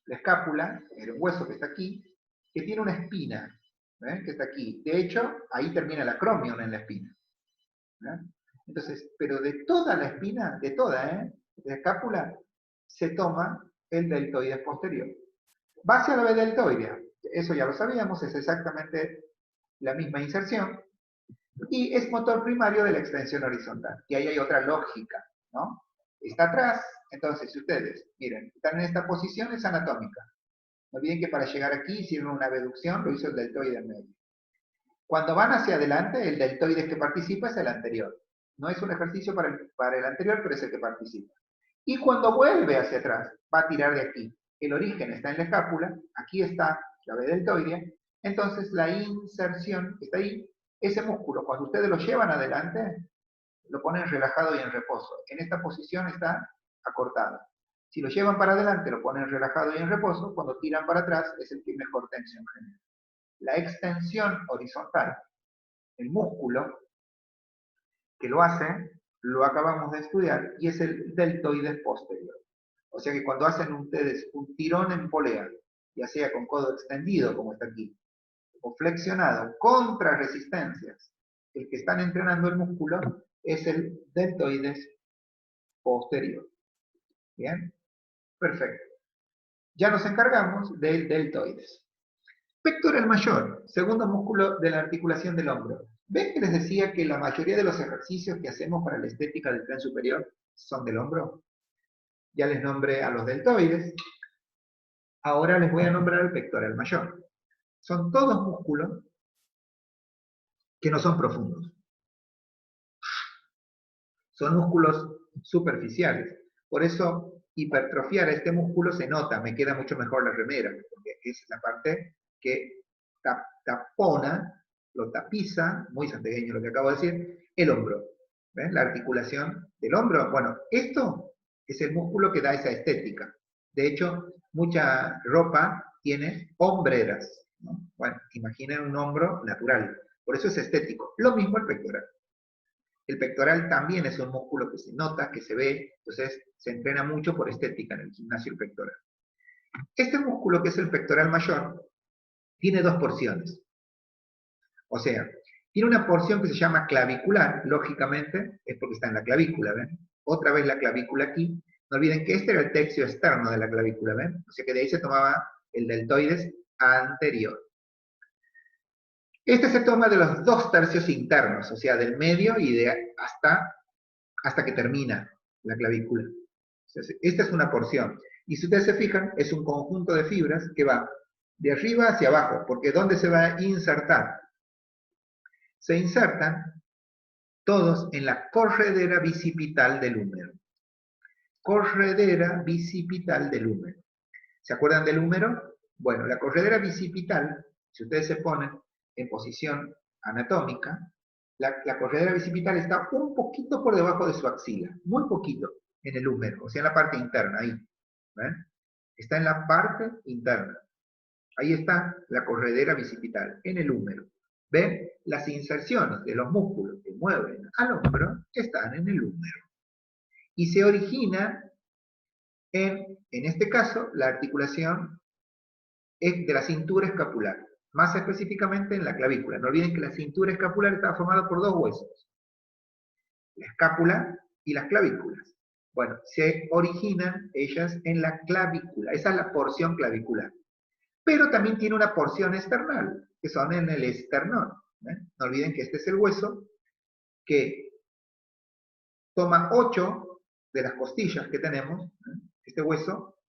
la escápula, el hueso que está aquí, que tiene una espina, ¿ven? Que está aquí. De hecho, ahí termina el acromion en la espina. ¿Ven? Entonces, pero de toda la espina, de toda, de la escápula, se toma el deltoides posterior. Va hacia la vena deltoidea. Eso ya lo sabíamos, es exactamente la misma inserción. Y es motor primario de la extensión horizontal. Y ahí hay otra lógica, ¿no? Está atrás, entonces, si ustedes, miren, están en esta posición, es anatómica. No olviden que para llegar aquí hicieron una abducción, lo hizo el deltoides medio. Cuando van hacia adelante, el deltoides que participa es el anterior. No es un ejercicio para el anterior, pero es el que participa. Y cuando vuelve hacia atrás, va a tirar de aquí. El origen está en la escápula, aquí está la vena deltoidea, entonces la inserción está ahí. Ese músculo, cuando ustedes lo llevan adelante, lo ponen relajado y en reposo. En esta posición está acortado. Si lo llevan para adelante, lo ponen relajado y en reposo. Cuando tiran para atrás, es el que mejor tensión genera. La extensión horizontal, el músculo que lo hace, lo acabamos de estudiar, y es el deltoides posterior. O sea que cuando hacen ustedes un tirón en polea, ya sea con codo extendido, como está aquí, o flexionado, contra resistencias, el que están entrenando el músculo es el deltoides posterior. ¿Bien? Perfecto. Ya nos encargamos del deltoides. Pectoral mayor, segundo músculo de la articulación del hombro. ¿Ven que les decía que la mayoría de los ejercicios que hacemos para la estética del tren superior son del hombro? Ya les nombré a los deltoides. Ahora les voy a nombrar el pectoral mayor. Son todos músculos que no son profundos. Son músculos superficiales. Por eso, hipertrofiar este músculo se nota, me queda mucho mejor la remera, porque es la parte que tapona, lo tapiza, muy santiagueño lo que acabo de decir, el hombro. ¿Ven? La articulación del hombro. Bueno, esto es el músculo que da esa estética. De hecho, mucha ropa tiene hombreras, ¿no? Bueno, imaginen un hombro natural. Por eso es estético. Lo mismo el pectoral. El pectoral también es un músculo que se nota, que se ve, entonces se entrena mucho por estética en el gimnasio el pectoral. Este músculo, que es el pectoral mayor, tiene dos porciones. O sea, tiene una porción que se llama clavicular, lógicamente, es porque está en la clavícula, ¿ven? otra vez la clavícula aquí. No olviden que este era el tercio externo de la clavícula, ¿ven? O sea que de ahí se tomaba el deltoides anterior. Este se toma de los 2 tercios internos, o sea, del medio y hasta que termina la clavícula. Entonces, esta es una porción. Y si ustedes se fijan, es un conjunto de fibras que va de arriba hacia abajo, porque ¿dónde se va a insertar? Se insertan todos en la corredera bicipital del húmero. Corredera bicipital del húmero. ¿Se acuerdan del húmero? Bueno, la corredera bicipital, si ustedes se ponen en posición anatómica, la corredera bicipital está un poquito por debajo de su axila, muy poquito en el húmero, o sea, en la parte interna, ahí. ¿Ven? Está en la parte interna. Ahí está la corredera bicipital, en el húmero. ¿Ven? Las inserciones de los músculos que mueven al hombro están en el húmero. Y se origina en este caso, la articulación es de la cintura escapular, más específicamente en la clavícula. No olviden que la cintura escapular está formada por 2 huesos, la escápula y las clavículas. Bueno, se originan ellas en la clavícula, esa es la porción clavicular. Pero también tiene una porción external, que son en el esternón. No olviden que este es el hueso que toma 8 de las costillas que tenemos, este hueso,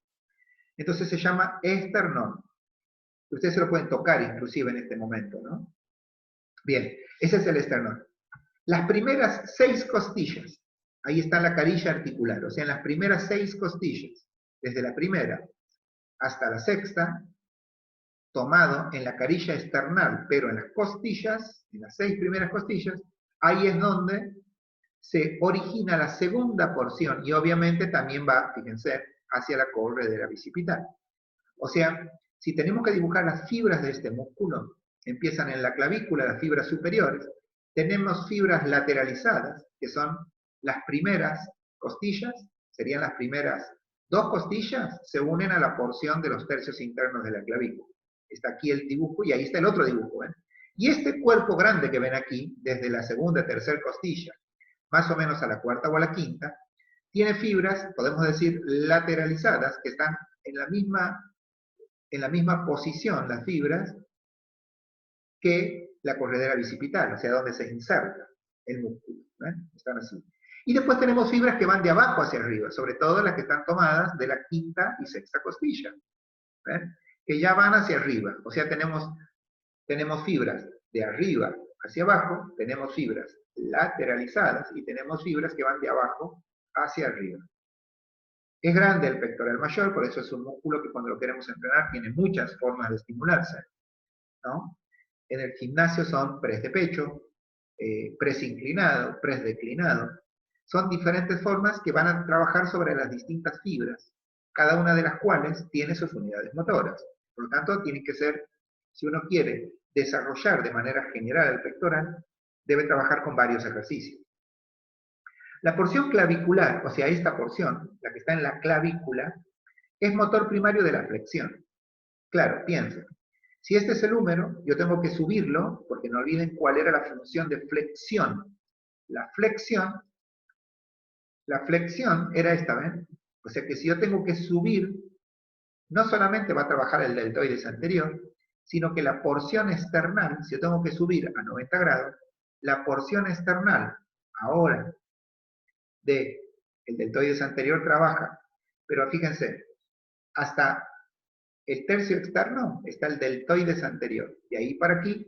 entonces se llama esternón. Ustedes se lo pueden tocar inclusive en este momento, ¿no? Bien, ese es el esternón. Las primeras 6 costillas, ahí está la carilla articular, o sea, en las primeras 6 costillas, desde la primera hasta la sexta, tomado en la carilla esternal, pero en las costillas, en las 6 primeras costillas, ahí es donde se origina la segunda porción, y obviamente también va, fíjense, hacia la corredera bicipital. O sea, si tenemos que dibujar las fibras de este músculo, empiezan en la clavícula, las fibras superiores, tenemos fibras lateralizadas, que son las primeras costillas, serían las primeras 2 costillas, se unen a la porción de los tercios internos de la clavícula. Está aquí el dibujo y ahí está el otro dibujo, ¿ven? Y este cuerpo grande que ven aquí, desde la segunda, tercera costilla, más o menos a la cuarta o a la quinta, tiene fibras, podemos decir, lateralizadas, que están en la misma posición, las fibras, que la corredera bicipital, o sea, donde se inserta el músculo. Están así. Y después tenemos fibras que van de abajo hacia arriba, sobre todo las que están tomadas de la quinta y sexta costilla, que ya van hacia arriba. O sea, tenemos fibras de arriba hacia abajo, tenemos fibras lateralizadas y tenemos fibras que van de abajo hacia arriba. Es grande el pectoral mayor, por eso es un músculo que cuando lo queremos entrenar tiene muchas formas de estimularse, ¿no? En el gimnasio son press de pecho, press inclinado, press declinado. Son diferentes formas que van a trabajar sobre las distintas fibras, cada una de las cuales tiene sus unidades motoras. Por lo tanto, tiene que ser, si uno quiere desarrollar de manera general el pectoral, debe trabajar con varios ejercicios. La porción clavicular, o sea, esta porción, la que está en la clavícula, es motor primario de la flexión. Claro, piensen. Si este es el húmero, yo tengo que subirlo, porque no olviden cuál era la función de flexión. La flexión era esta, ¿ven? O sea que si yo tengo que subir, no solamente va a trabajar el deltoides anterior, sino que la porción external, si yo tengo que subir a 90 grados, la porción external, ahora, del deltoides anterior trabaja, pero fíjense, hasta el tercio externo está el deltoides anterior, y ahí para aquí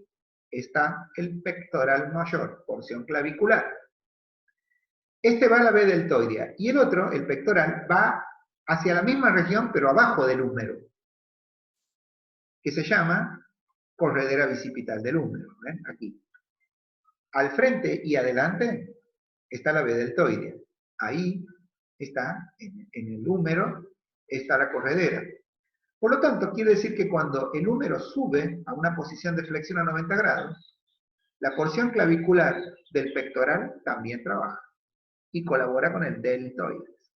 está el pectoral mayor, porción clavicular. Este va a la B deltoidea, y el otro, el pectoral, va hacia la misma región, pero abajo del húmero, que se llama corredera bicipital del húmero, ¿ven? Aquí. Al frente y adelante está la B deltoidea. Ahí está, en el húmero, está la corredera. Por lo tanto, quiere decir que cuando el húmero sube a una posición de flexión a 90 grados, la porción clavicular del pectoral también trabaja y colabora con el deltoides.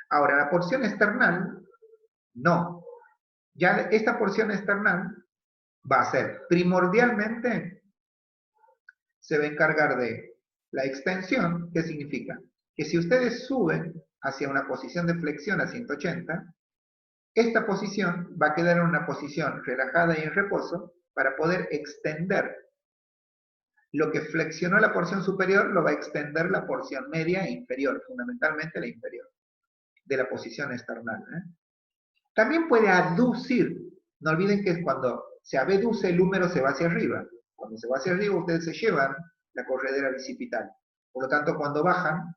Ahora, la porción external, no. Ya esta porción external va a ser primordialmente, se va a encargar de La extensión, ¿qué significa? Que si ustedes suben hacia una posición de flexión a 180, esta posición va a quedar en una posición relajada y en reposo para poder extender. Lo que flexionó la porción superior lo va a extender la porción media e inferior, fundamentalmente la inferior, de la posición external. También puede aducir. No olviden que cuando se abduce el húmero se va hacia arriba. Cuando se va hacia arriba ustedes se llevan la corredera bicipital. Por lo tanto, cuando bajan,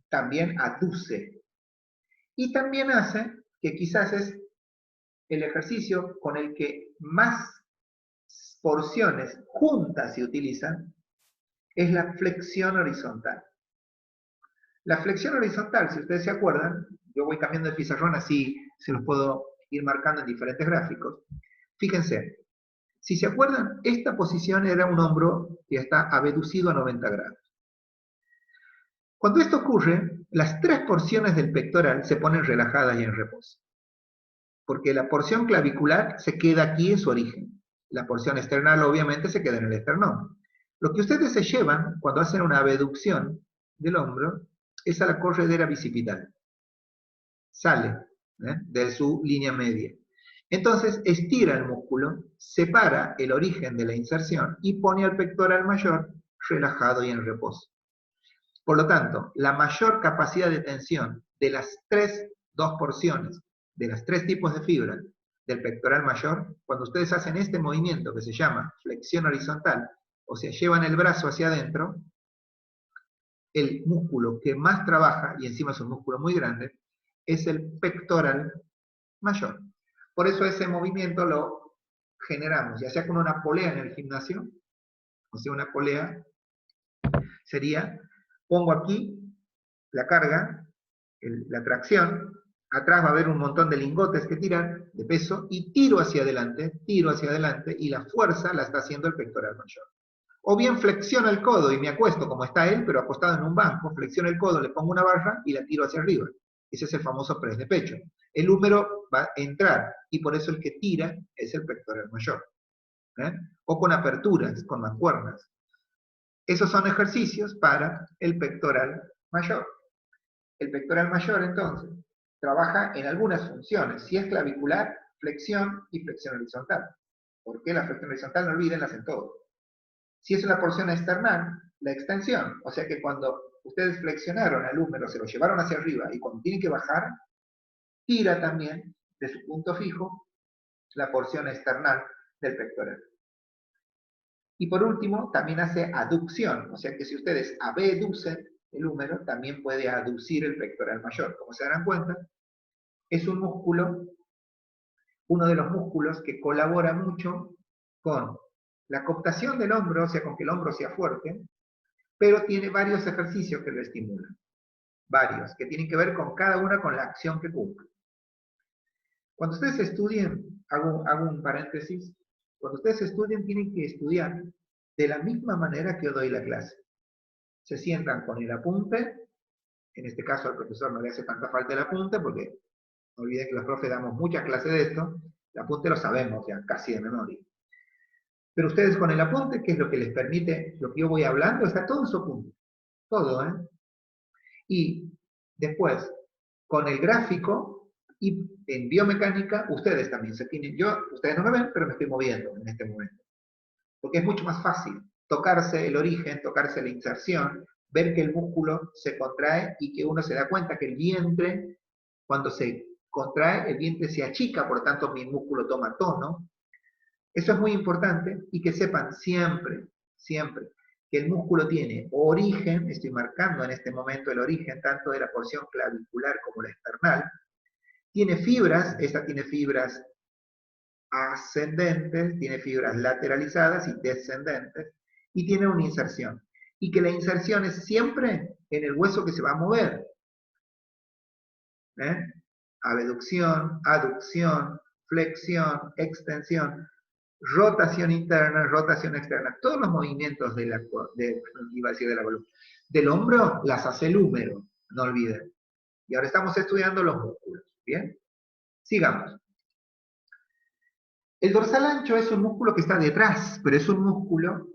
también aduce. Y también hace, que quizás es el ejercicio con el que más porciones juntas se utilizan, es la flexión horizontal. La flexión horizontal, si ustedes se acuerdan, yo voy cambiando de pizarrón, así se los puedo ir marcando en diferentes gráficos. Fíjense, si se acuerdan, esta posición era un hombro que está abducido a 90 grados. Cuando esto ocurre, las tres porciones del pectoral se ponen relajadas y en reposo. Porque la porción clavicular se queda aquí en su origen. La porción external obviamente se queda en el esternón. Lo que ustedes se llevan cuando hacen una abducción del hombro es a la corredera bicipital. Sale de su línea media. Entonces estira el músculo, separa el origen de la inserción y pone al pectoral mayor relajado y en reposo. Por lo tanto, la mayor capacidad de tensión de las dos porciones, de los tres tipos de fibras del pectoral mayor, cuando ustedes hacen este movimiento que se llama flexión horizontal, o sea, llevan el brazo hacia adentro, el músculo que más trabaja, y encima es un músculo muy grande, es el pectoral mayor. Por eso ese movimiento lo generamos, ya sea con una polea en el gimnasio, o sea, una polea sería, pongo aquí la carga, la tracción, atrás va a haber un montón de lingotes que tirar, de peso, y tiro hacia adelante, y la fuerza la está haciendo el pectoral mayor. O bien flexiono el codo y me acuesto como está él, pero acostado en un banco, flexiono el codo, le pongo una barra y la tiro hacia arriba. Ese es el famoso press de pecho. El húmero va a entrar, y por eso el que tira es el pectoral mayor. O con aperturas, con mancuernas. Esos son ejercicios para el pectoral mayor. El pectoral mayor, entonces, trabaja en algunas funciones. Si es clavicular, flexión y flexión horizontal. ¿Por qué la flexión horizontal? No olviden, la hacen todo. Si es una porción external, la extensión. O sea que cuando ustedes flexionaron al húmero, se lo llevaron hacia arriba, y cuando tienen que bajar, tira también de su punto fijo la porción external del pectoral. Y por último, también hace aducción. O sea que si ustedes abducen el húmero, también puede aducir el pectoral mayor. Como se darán cuenta, es un músculo, uno de los músculos que colabora mucho con la cooptación del hombro, o sea, con que el hombro sea fuerte, pero tiene varios ejercicios que lo estimulan. Varios, que tienen que ver con cada una con la acción que cumple. Cuando ustedes estudien, hago un paréntesis, cuando ustedes estudien tienen que estudiar de la misma manera que yo doy la clase. Se sientan con el apunte, en este caso al profesor no le hace tanta falta el apunte, porque no olviden que los profes damos muchas clases de esto, el apunte lo sabemos ya, casi de memoria. Pero ustedes con el apunte, que es lo que les permite, lo que yo voy hablando, está todo en su apunte. Todo, ¿eh? Y después, con el gráfico, y en biomecánica, ustedes también se tienen, ustedes no me ven, pero me estoy moviendo en este momento. Porque es mucho más fácil tocarse el origen, tocarse la inserción, ver que el músculo se contrae y que uno se da cuenta que el vientre, cuando se contrae, el vientre se achica, por lo tanto mi músculo toma tono. Eso es muy importante, y que sepan siempre, siempre, que el músculo tiene origen, estoy marcando en este momento el origen tanto de la porción clavicular como la external, tiene fibras, esta tiene fibras ascendentes, tiene fibras lateralizadas y descendentes, y tiene una inserción. Y que la inserción es siempre en el hueso que se va a mover. Abducción, aducción, flexión, extensión, rotación interna, rotación externa. Todos los movimientos de la columna. Del hombro las hace el húmero, no olviden. Y ahora estamos estudiando los músculos. ¿Bien? Sigamos. El dorsal ancho es un músculo que está detrás, pero es un músculo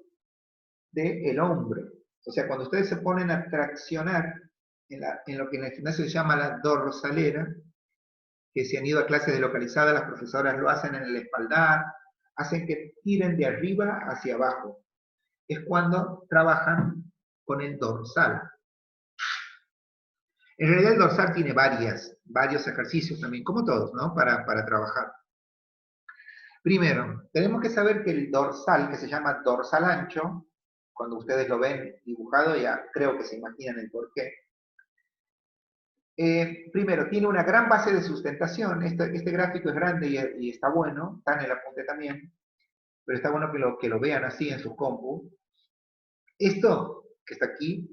del hombro. O sea, cuando ustedes se ponen a traccionar en lo que en el gimnasio se llama la dorsalera, que si han ido a clases de localizada, las profesoras lo hacen en el espaldar, hacen que tiren de arriba hacia abajo. Es cuando trabajan con el dorsal. En realidad el dorsal tiene varios ejercicios también, como todos, ¿no? Para trabajar. Primero, tenemos que saber que el dorsal, que se llama dorsal ancho, cuando ustedes lo ven dibujado ya creo que se imaginan el porqué. Primero, tiene una gran base de sustentación. Este gráfico es grande y está bueno, está en el apunte también, pero está bueno que lo vean así en sus compu. Esto que está aquí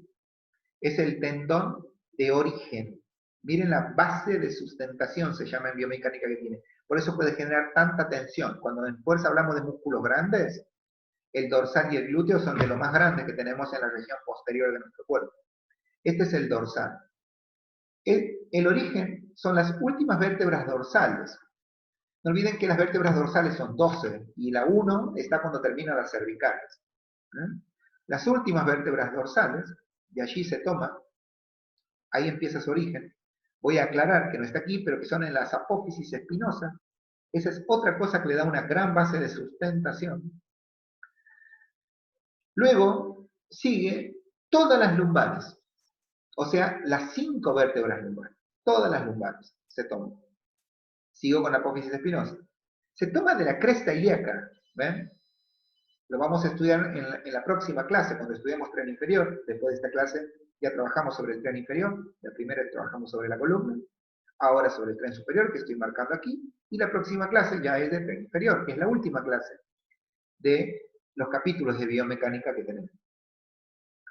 es el tendón de origen. Miren la base de sustentación, se llama en biomecánica que tiene. Por eso puede generar tanta tensión. Cuando en fuerza hablamos de músculos grandes, el dorsal y el glúteo son de los más grandes que tenemos en la región posterior de nuestro cuerpo. Este es el dorsal. El origen son las últimas vértebras dorsales. No olviden que las vértebras dorsales son 12 y la 1 está cuando terminan las cervicales. Las últimas vértebras dorsales, de allí se toma, ahí empieza su origen. Voy a aclarar que no está aquí, pero que son en las apófisis espinosas. Esa es otra cosa que le da una gran base de sustentación. Luego sigue todas las lumbares, o sea, las 5 vértebras lumbares, todas las lumbares se toman. Sigo con la apófisis espinosa. Se toma de la cresta ilíaca, ¿ven? Lo vamos a estudiar en la próxima clase, cuando estudiemos tren inferior. Después de esta clase ya trabajamos sobre el tren inferior. La primera trabajamos sobre la columna, ahora sobre el tren superior, que estoy marcando aquí, y la próxima clase ya es de tren inferior, que es la última clase de los capítulos de biomecánica que tenemos.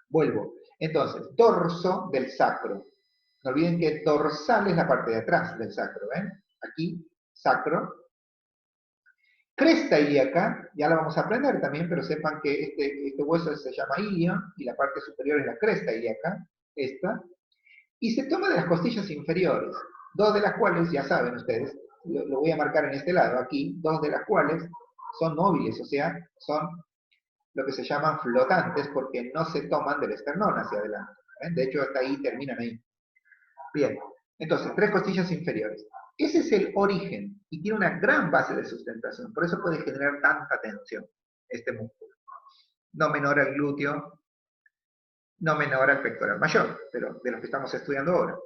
Vuelvo. Entonces, dorso del sacro. No olviden que dorsal es la parte de atrás del sacro, ¿ven? Aquí, sacro. Cresta ilíaca, ya la vamos a aprender también, pero sepan que este hueso se llama ilio y la parte superior es la cresta ilíaca, esta. Y se toma de las costillas inferiores, 2 de las cuales, ya saben ustedes, lo voy a marcar en este lado, aquí, 2 de las cuales son móviles, o sea, son lo que se llaman flotantes porque no se toman del esternón hacia adelante. De hecho, hasta ahí terminan ahí. Bien, entonces, 3 costillas inferiores. Ese es el origen y tiene una gran base de sustentación, por eso puede generar tanta tensión este músculo. No menor al glúteo, no menor al pectoral mayor, pero de los que estamos estudiando ahora.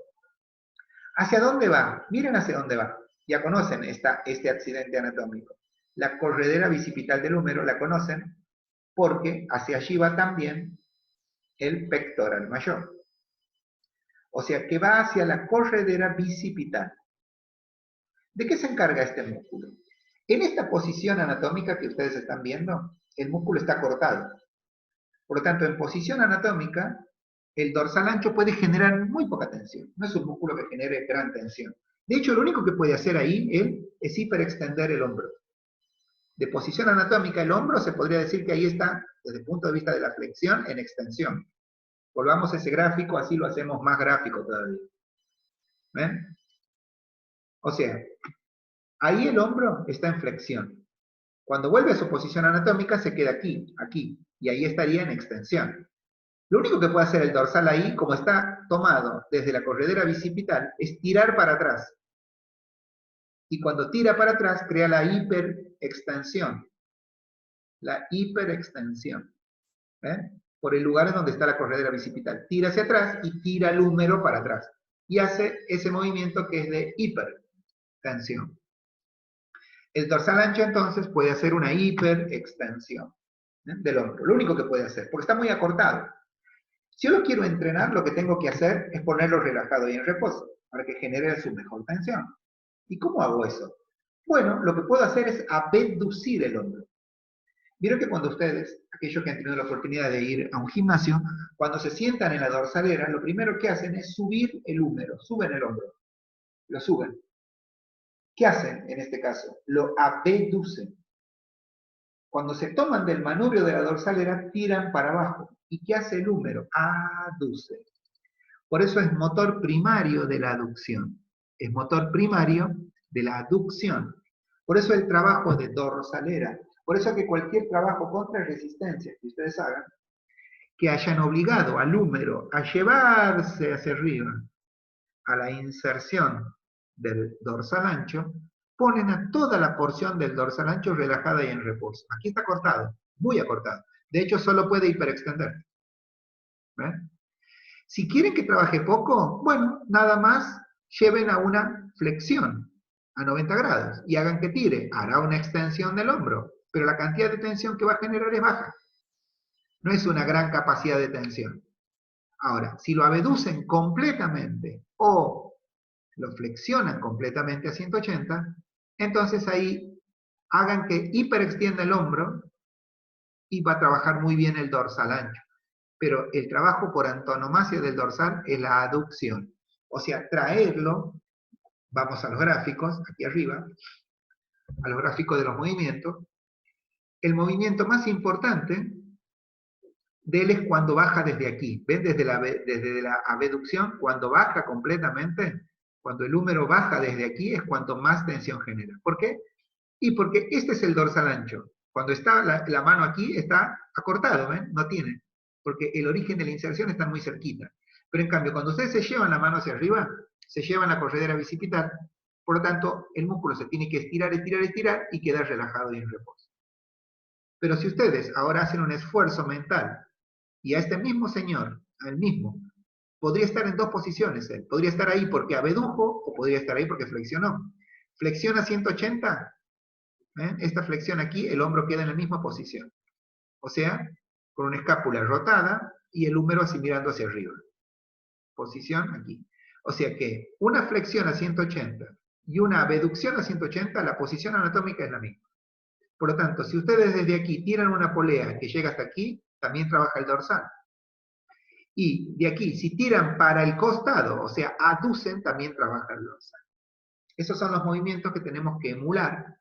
¿Hacia dónde va? Miren hacia dónde va. Ya conocen este accidente anatómico. La corredera bicipital del húmero la conocen porque hacia allí va también el pectoral mayor. O sea, que va hacia la corredera bicipital. ¿De qué se encarga este músculo? En esta posición anatómica que ustedes están viendo, el músculo está cortado. Por lo tanto, en posición anatómica, el dorsal ancho puede generar muy poca tensión. No es un músculo que genere gran tensión. De hecho, lo único que puede hacer ahí él es hiperextender el hombro. De posición anatómica, el hombro se podría decir que ahí está, desde el punto de vista de la flexión, en extensión. Volvamos a ese gráfico, así lo hacemos más gráfico todavía. ¿Ven? O sea, ahí el hombro está en flexión. Cuando vuelve a su posición anatómica se queda aquí, aquí, y ahí estaría en extensión. Lo único que puede hacer el dorsal ahí, como está tomado desde la corredera bicipital, es tirar para atrás. Y cuando tira para atrás, crea la hiperextensión. La hiperextensión. Por el lugar en donde está la corredera bicipital. Tira hacia atrás y tira el húmero para atrás. Y hace ese movimiento que es de hipertensión. El dorsal ancho entonces puede hacer una hiperextensión del hombro. Lo único que puede hacer, porque está muy acortado. Si yo lo quiero entrenar, lo que tengo que hacer es ponerlo relajado y en reposo, para que genere su mejor tensión. ¿Y cómo hago eso? Bueno, lo que puedo hacer es abducir el hombro. Vieron que cuando ustedes, aquellos que han tenido la oportunidad de ir a un gimnasio, cuando se sientan en la dorsalera, lo primero que hacen es subir el húmero, suben el hombro, lo suben. ¿Qué hacen en este caso? Lo abducen. Cuando se toman del manubrio de la dorsalera, tiran para abajo. ¿Y qué hace el húmero? Aduce. Por eso es motor primario de la aducción. Es motor primario de la aducción. Por eso el trabajo de dorsalera. Por eso que cualquier trabajo contra resistencia que ustedes hagan, que hayan obligado al húmero a llevarse hacia arriba a la inserción del dorsal ancho, ponen a toda la porción del dorsal ancho relajada y en reposo. Aquí está cortado, muy acortado. De hecho, solo puede hiperextender. ¿Ven? Si quieren que trabaje poco, bueno, nada más lleven a una flexión a 90 grados y hagan que tire. Hará una extensión del hombro, pero la cantidad de tensión que va a generar es baja. No es una gran capacidad de tensión. Ahora, si lo abducen completamente o lo flexionan completamente a 180, entonces ahí hagan que hiperextienda el hombro y va a trabajar muy bien el dorsal ancho. Pero el trabajo por antonomasia del dorsal es la aducción. O sea, traerlo, vamos a los gráficos, aquí arriba, a los gráficos de los movimientos. El movimiento más importante de él es cuando baja desde aquí. ¿Ven? Desde la abducción, cuando baja completamente, cuando el húmero baja desde aquí es cuanto más tensión genera. ¿Por qué? Y porque este es el dorsal ancho. Cuando está la mano aquí, está acortado, ¿ven? No tiene. Porque el origen de la inserción está muy cerquita. Pero en cambio, cuando ustedes se llevan la mano hacia arriba, se llevan la corredera bicipital, por lo tanto, el músculo se tiene que estirar, estirar, estirar y quedar relajado y en reposo. Pero si ustedes ahora hacen un esfuerzo mental, y a este mismo señor, al mismo, podría estar en dos posiciones él. Podría estar ahí porque abdujo o podría estar ahí porque flexionó. Flexiona 180, esta flexión aquí, el hombro queda en la misma posición. O sea, con una escápula rotada y el húmero así mirando hacia arriba. Posición aquí. O sea que una flexión a 180 y una abducción a 180, la posición anatómica es la misma. Por lo tanto, si ustedes desde aquí tiran una polea que llega hasta aquí, también trabaja el dorsal. Y de aquí, si tiran para el costado, o sea, aducen, también trabaja el dorsal. Esos son los movimientos que tenemos que emular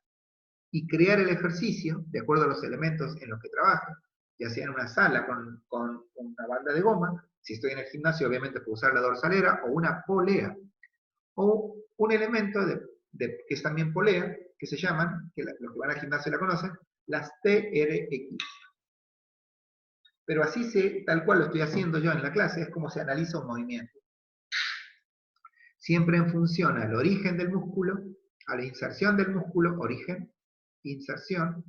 y crear el ejercicio de acuerdo a los elementos en los que trabaja, ya sea en una sala con una banda de goma, si estoy en el gimnasio obviamente puedo usar la dorsalera o una polea, o un elemento que es también polea, que se llaman, que los que van al gimnasio la conocen, las TRX. Pero así tal cual lo estoy haciendo yo en la clase, es como se analiza un movimiento. Siempre en función al origen del músculo, a la inserción del músculo, origen, inserción,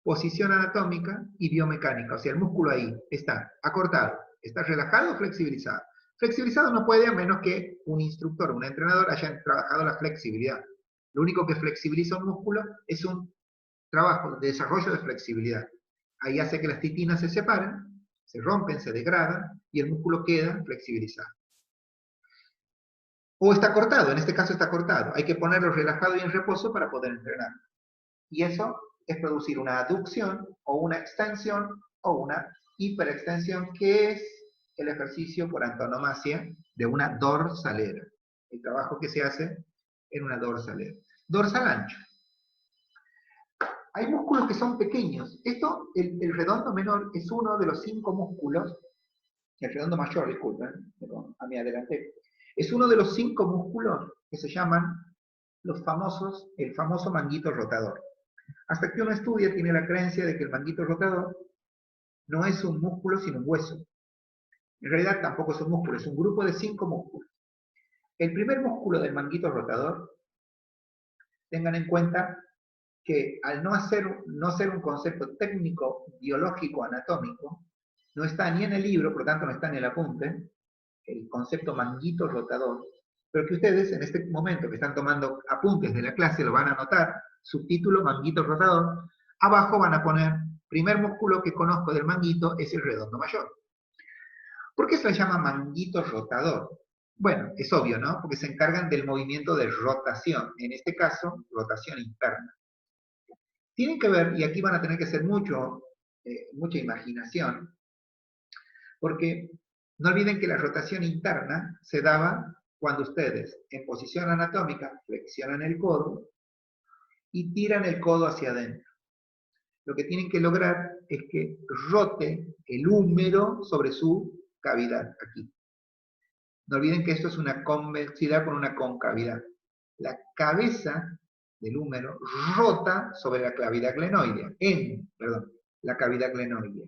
posición anatómica y biomecánica. O sea, el músculo ahí está acortado, está relajado o flexibilizado. Flexibilizado no puede a menos que un instructor, un entrenador haya trabajado la flexibilidad. Lo único que flexibiliza un músculo es un trabajo de desarrollo de flexibilidad. Ahí hace que las titinas se separen, se rompen, se degradan y el músculo queda flexibilizado. O está cortado, en este caso está cortado. Hay que ponerlo relajado y en reposo para poder entrenar. Y eso es producir una aducción o una extensión o una hiperextensión, que es el ejercicio por antonomasia de una dorsalera. El trabajo que se hace en una dorsalera. Dorsal ancho. Hay músculos que son pequeños. Esto, el redondo menor, es uno de los 5 músculos, el redondo mayor, disculpen, a mi adelanté, es uno de los 5 músculos que se llaman el famoso manguito rotador. Hasta que uno estudia, tiene la creencia de que el manguito rotador no es un músculo, sino un hueso. En realidad tampoco es un músculo, es un grupo de 5 músculos. El primer músculo del manguito rotador, tengan en cuenta que al no ser un concepto técnico, biológico, anatómico, no está ni en el libro, por lo tanto no está en el apunte, el concepto manguito rotador, pero que ustedes en este momento que están tomando apuntes de la clase lo van a notar, subtítulo manguito rotador, abajo van a poner, primer músculo que conozco del manguito es el redondo mayor. ¿Por qué se le llama manguito rotador? Bueno, es obvio, ¿no? Porque se encargan del movimiento de rotación, en este caso, rotación interna. Tienen que ver, y aquí van a tener que hacer mucha imaginación, porque no olviden que la rotación interna se daba cuando ustedes, en posición anatómica, flexionan el codo y tiran el codo hacia adentro. Lo que tienen que lograr es que rote el húmero sobre su cavidad, aquí. No olviden que esto es una convexidad con una concavidad. La cabeza del húmero rota sobre la cavidad glenoidea, la cavidad glenoidea.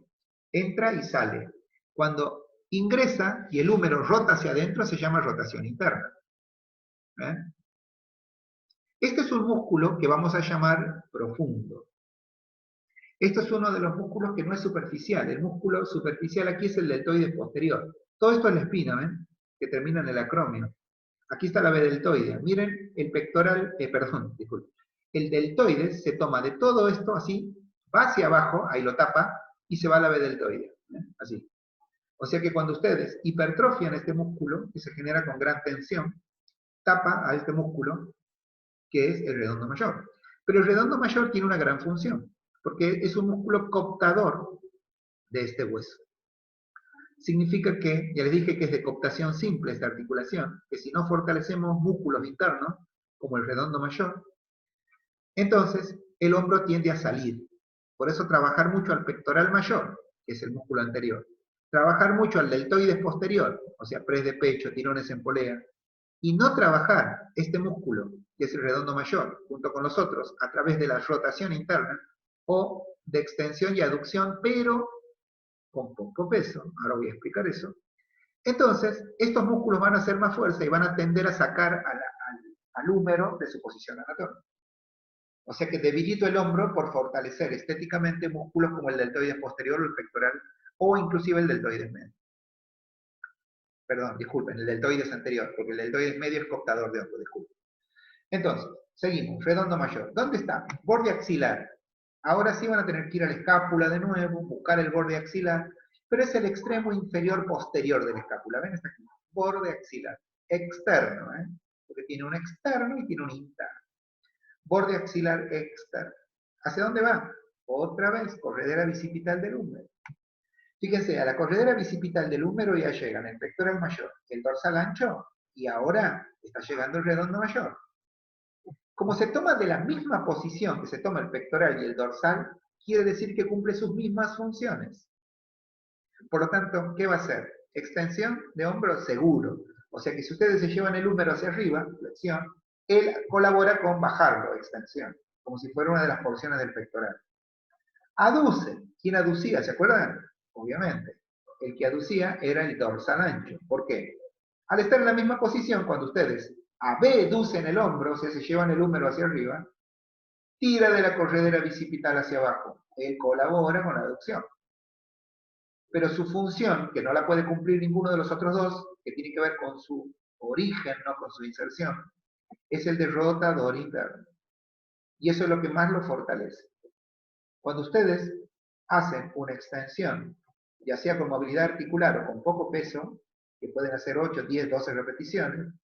Entra y sale. Cuando ingresa y el húmero rota hacia adentro, se llama rotación interna. Este es un músculo que vamos a llamar profundo. Esto es uno de los músculos que no es superficial. El músculo superficial aquí es el deltoides posterior. Todo esto es la espina, ¿ven? Que termina en el acromio. Aquí está la B deltoidea. Miren el pectoral, disculpen. El deltoides se toma de todo esto así, va hacia abajo, ahí lo tapa, y se va a la B deltoidea. Así. O sea que cuando ustedes hipertrofian este músculo, que se genera con gran tensión, tapa a este músculo, que es el redondo mayor. Pero el redondo mayor tiene una gran función, porque es un músculo cooptador de este hueso. Significa que, ya les dije que es de cooptación simple esta articulación, que si no fortalecemos músculos internos, como el redondo mayor, entonces el hombro tiende a salir. Por eso trabajar mucho al pectoral mayor, que es el músculo anterior. Trabajar mucho al deltoides posterior, o sea, press de pecho, tirones en polea, y no trabajar este músculo, que es el redondo mayor, junto con los otros, a través de la rotación interna, o de extensión y aducción, pero con poco peso. Ahora voy a explicar eso. Entonces, estos músculos van a hacer más fuerza y van a tender a sacar al húmero de su posición anatómica. O sea que debilito el hombro por fortalecer estéticamente músculos como el deltoides posterior o el pectoral, o inclusive el deltoides medio. Perdón, disculpen, el deltoides anterior, porque el deltoides medio es cooptador de hombro, disculpen. Entonces, seguimos, redondo mayor. ¿Dónde está? Borde axilar. Ahora sí van a tener que ir a la escápula de nuevo, buscar el borde axilar, pero es el extremo inferior posterior de la escápula. ¿Ven? Está aquí. Borde axilar. Externo, ¿eh? Porque tiene un externo y tiene un interno. Borde axilar externo. ¿Hacia dónde va? Otra vez, corredera bicipital del húmero. Fíjense, a la corredera bicipital del húmero ya llegan el pectoral mayor, el dorsal ancho, y ahora está llegando el redondo mayor. Como se toma de la misma posición que se toma el pectoral y el dorsal, quiere decir que cumple sus mismas funciones. Por lo tanto, ¿qué va a hacer? Extensión de hombro seguro. O sea que si ustedes se llevan el húmero hacia arriba, flexión, él colabora con bajarlo, extensión, como si fuera una de las porciones del pectoral. Aduce. ¿Quién aducía? ¿Se acuerdan? Obviamente. El que aducía era el dorsal ancho. ¿Por qué? Al estar en la misma posición, cuando ustedes abducen el hombro, o sea, se llevan el húmero hacia arriba, tira de la corredera bicipital hacia abajo. Él colabora con la aducción. Pero su función, que no la puede cumplir ninguno de los otros dos, que tiene que ver con su origen, no con su inserción, es el de rotador interno. Y eso es lo que más lo fortalece. Cuando ustedes hacen una extensión, ya sea con movilidad articular o con poco peso, que pueden hacer 8, 10, 12 repeticiones,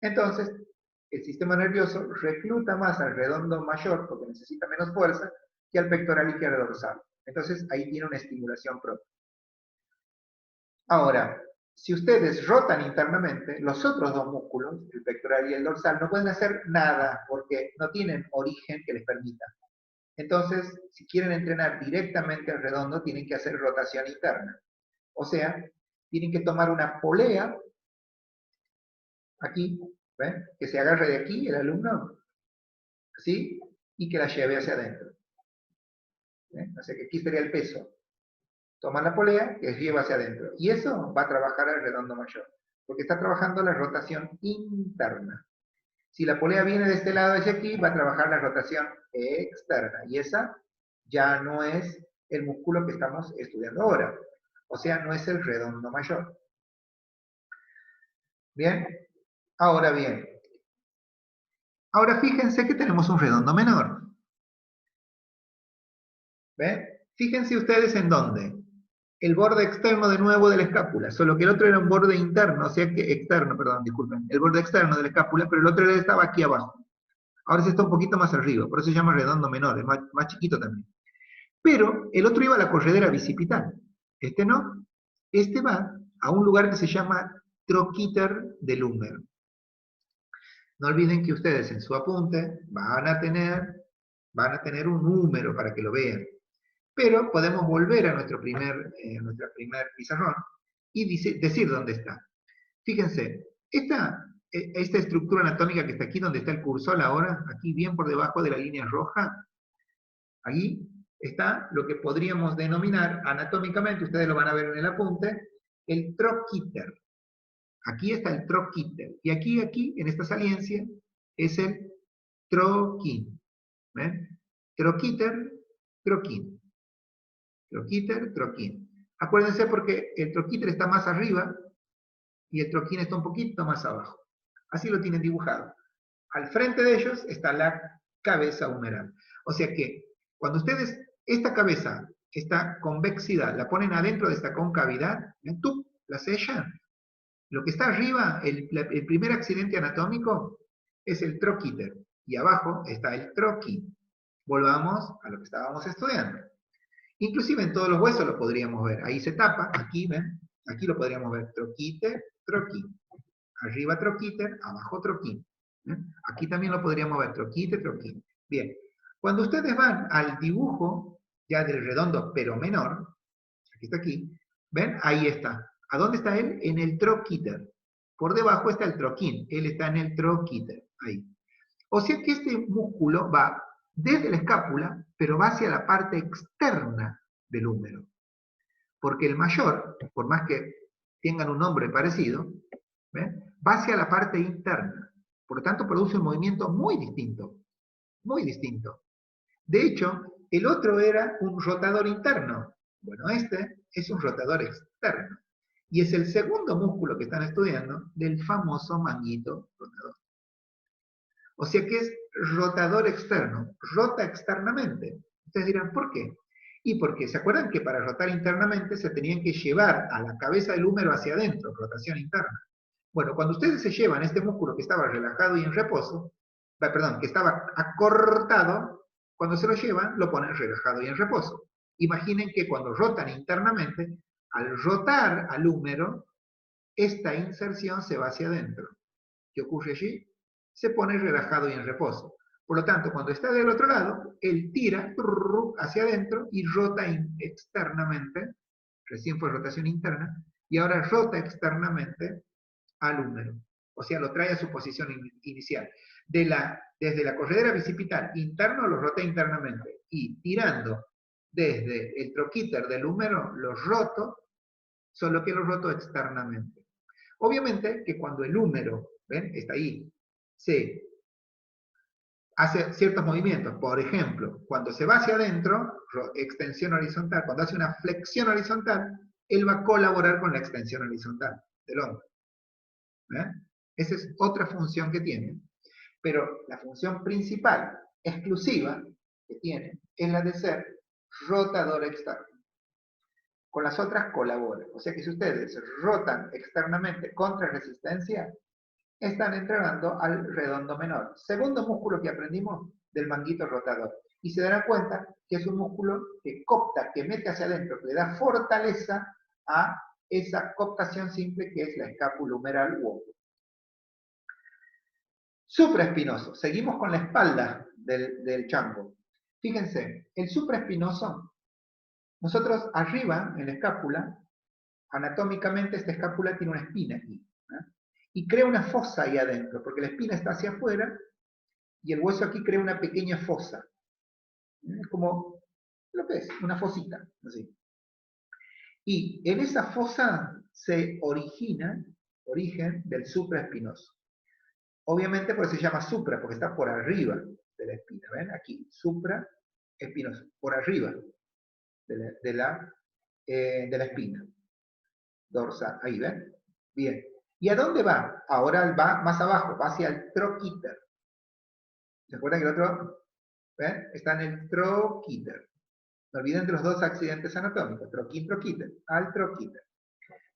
entonces el sistema nervioso recluta más al redondo mayor, porque necesita menos fuerza, que al pectoral y que al dorsal. Entonces ahí tiene una estimulación propia. Ahora, si ustedes rotan internamente, los otros dos músculos, el pectoral y el dorsal, no pueden hacer nada porque no tienen origen que les permita. Entonces, si quieren entrenar directamente al redondo, tienen que hacer rotación interna. O sea, tienen que tomar una polea, aquí, ¿ven? Que se agarre de aquí el alumno, ¿sí? Y que la lleve hacia adentro. ¿Ven? O sea que aquí sería el peso. Toma la polea, que lleva hacia adentro. Y eso va a trabajar al redondo mayor, porque está trabajando la rotación interna. Si la polea viene de este lado hacia aquí, va a trabajar la rotación externa. Y esa ya no es el músculo que estamos estudiando ahora. O sea, no es el redondo mayor. ¿Bien? Ahora bien. Ahora fíjense que tenemos un redondo menor. ¿Ven? Fíjense ustedes en dónde. El borde externo de nuevo de la escápula, solo que el otro era un borde interno, o sea que externo, perdón, disculpen, el borde externo de la escápula, pero el otro estaba aquí abajo. Ahora se está un poquito más arriba, por eso se llama redondo menor, es más chiquito también. Pero el otro iba a la corredera bicipital, este no. Este va a un lugar que se llama troquíter del húmero. No olviden que ustedes en su apunte van a tener un número para que lo vean. Pero podemos volver a nuestro primer pizarrón y decir dónde está. Fíjense, esta estructura anatómica que está aquí, donde está el cursor ahora, aquí bien por debajo de la línea roja, ahí está lo que podríamos denominar anatómicamente, ustedes lo van a ver en el apunte, el troquíter. Aquí está el troquíter. Y aquí, en esta saliencia, es el troquín. ¿Ven? Troquíter, troquín. Troquíter, troquín. Acuérdense porque el troquíter está más arriba y el troquín está un poquito más abajo. Así lo tienen dibujado. Al frente de ellos está la cabeza humeral. O sea que cuando ustedes esta cabeza, esta convexidad, la ponen adentro de esta concavidad, ¡tú! La sellan. Lo que está arriba, el primer accidente anatómico, es el troquíter. Y abajo está el troquín. Volvamos a lo que estábamos estudiando. Inclusive en todos los huesos lo podríamos ver. Ahí se tapa, aquí, ¿ven? Aquí lo podríamos ver. Troquíter, troquín. Arriba troquíter, abajo troquín. Aquí también lo podríamos ver. Troquíter, troquín. Bien. Cuando ustedes van al dibujo, ya del redondo pero menor, aquí está aquí, ¿ven? Ahí está. ¿A dónde está él? En el troquíter. Por debajo está el troquín. Él está en el troquíter. Ahí. O sea que este músculo va desde la escápula, pero va hacia la parte externa del húmero. Porque el mayor, por más que tengan un nombre parecido, ¿ven? Va hacia la parte interna. Por lo tanto, produce un movimiento muy distinto. Muy distinto. De hecho, el otro era un rotador interno. Bueno, este es un rotador externo. Y es el segundo músculo que están estudiando del famoso manguito rotador. O sea que es rotador externo, rota externamente. Ustedes dirán, ¿por qué? Y porque, ¿se acuerdan que para rotar internamente se tenían que llevar a la cabeza del húmero hacia adentro, rotación interna? Bueno, cuando ustedes se llevan este músculo que estaba relajado y en reposo, perdón, que estaba acortado, cuando se lo llevan, lo ponen relajado y en reposo. Imaginen que cuando rotan internamente, al rotar al húmero, esta inserción se va hacia adentro. ¿Qué ocurre allí? Se pone relajado y en reposo. Por lo tanto, cuando está del otro lado, él tira hacia adentro y rota externamente, recién fue rotación interna, y ahora rota externamente al húmero. O sea, lo trae a su posición inicial. Desde la corredera bicipital interno lo rota internamente, y tirando desde el troquíter del húmero lo roto, solo que lo roto externamente. Obviamente que cuando el húmero, ¿ven? Está ahí, se hace ciertos movimientos. Por ejemplo, cuando se va hacia adentro, extensión horizontal, cuando hace una flexión horizontal, él va a colaborar con la extensión horizontal del hombro. Esa es otra función que tiene. Pero la función principal, exclusiva, que tiene, es la de ser rotador externo. Con las otras colabora. O sea que si ustedes rotan externamente contra resistencia, están entrenando al redondo menor. Segundo músculo que aprendimos del manguito rotador. Y se darán cuenta que es un músculo que copta, que mete hacia adentro, que le da fortaleza a esa cooptación simple que es la escápula humeral u hombro. Supraespinoso. Seguimos con la espalda del chango. Fíjense, el supraespinoso, nosotros arriba, en la escápula, anatómicamente esta escápula tiene una espina aquí. Y crea una fosa ahí adentro, porque la espina está hacia afuera y el hueso aquí crea una pequeña fosa. Es como lo que es, una fosita, así. Y en esa fosa se origen del supraespinoso. Obviamente por eso se llama supra, porque está por arriba de la espina, ¿ven? Aquí, supraespinoso, por arriba de la espina dorsal, ahí, ¿ven? Bien. ¿Y a dónde va? Ahora va más abajo, va hacia el troquíter. ¿Se acuerdan que el otro, ven? Está en el troquíter? No olviden de los dos accidentes anatómicos, troquín, troquíter, al troquíter.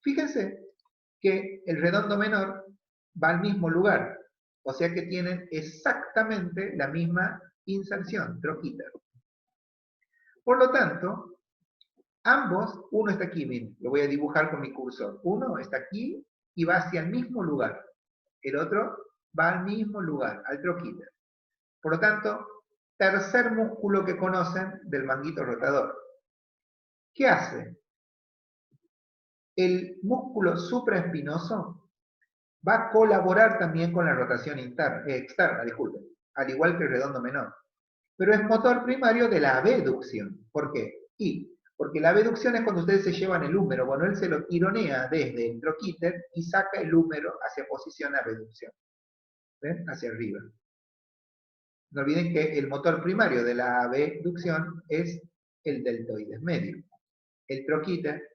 Fíjense que el redondo menor va al mismo lugar, o sea que tienen exactamente la misma inserción, troquíter. Por lo tanto, ambos, uno está aquí, miren, lo voy a dibujar con mi cursor. Uno está aquí y va hacia el mismo lugar. El otro va al mismo lugar, al troquíter. Por lo tanto, tercer músculo que conocen del manguito rotador. ¿Qué hace? El músculo supraespinoso va a colaborar también con la rotación externa, disculpen, al igual que el redondo menor. Pero es motor primario de la abducción. ¿Por qué? Y Porque la abducción es cuando ustedes se llevan el húmero. Bueno, él se lo tironea desde el troquíter y saca el húmero hacia posición de abducción. ¿Ven? Hacia arriba. No olviden que el motor primario de la abducción es el deltoides medio. El troquíter,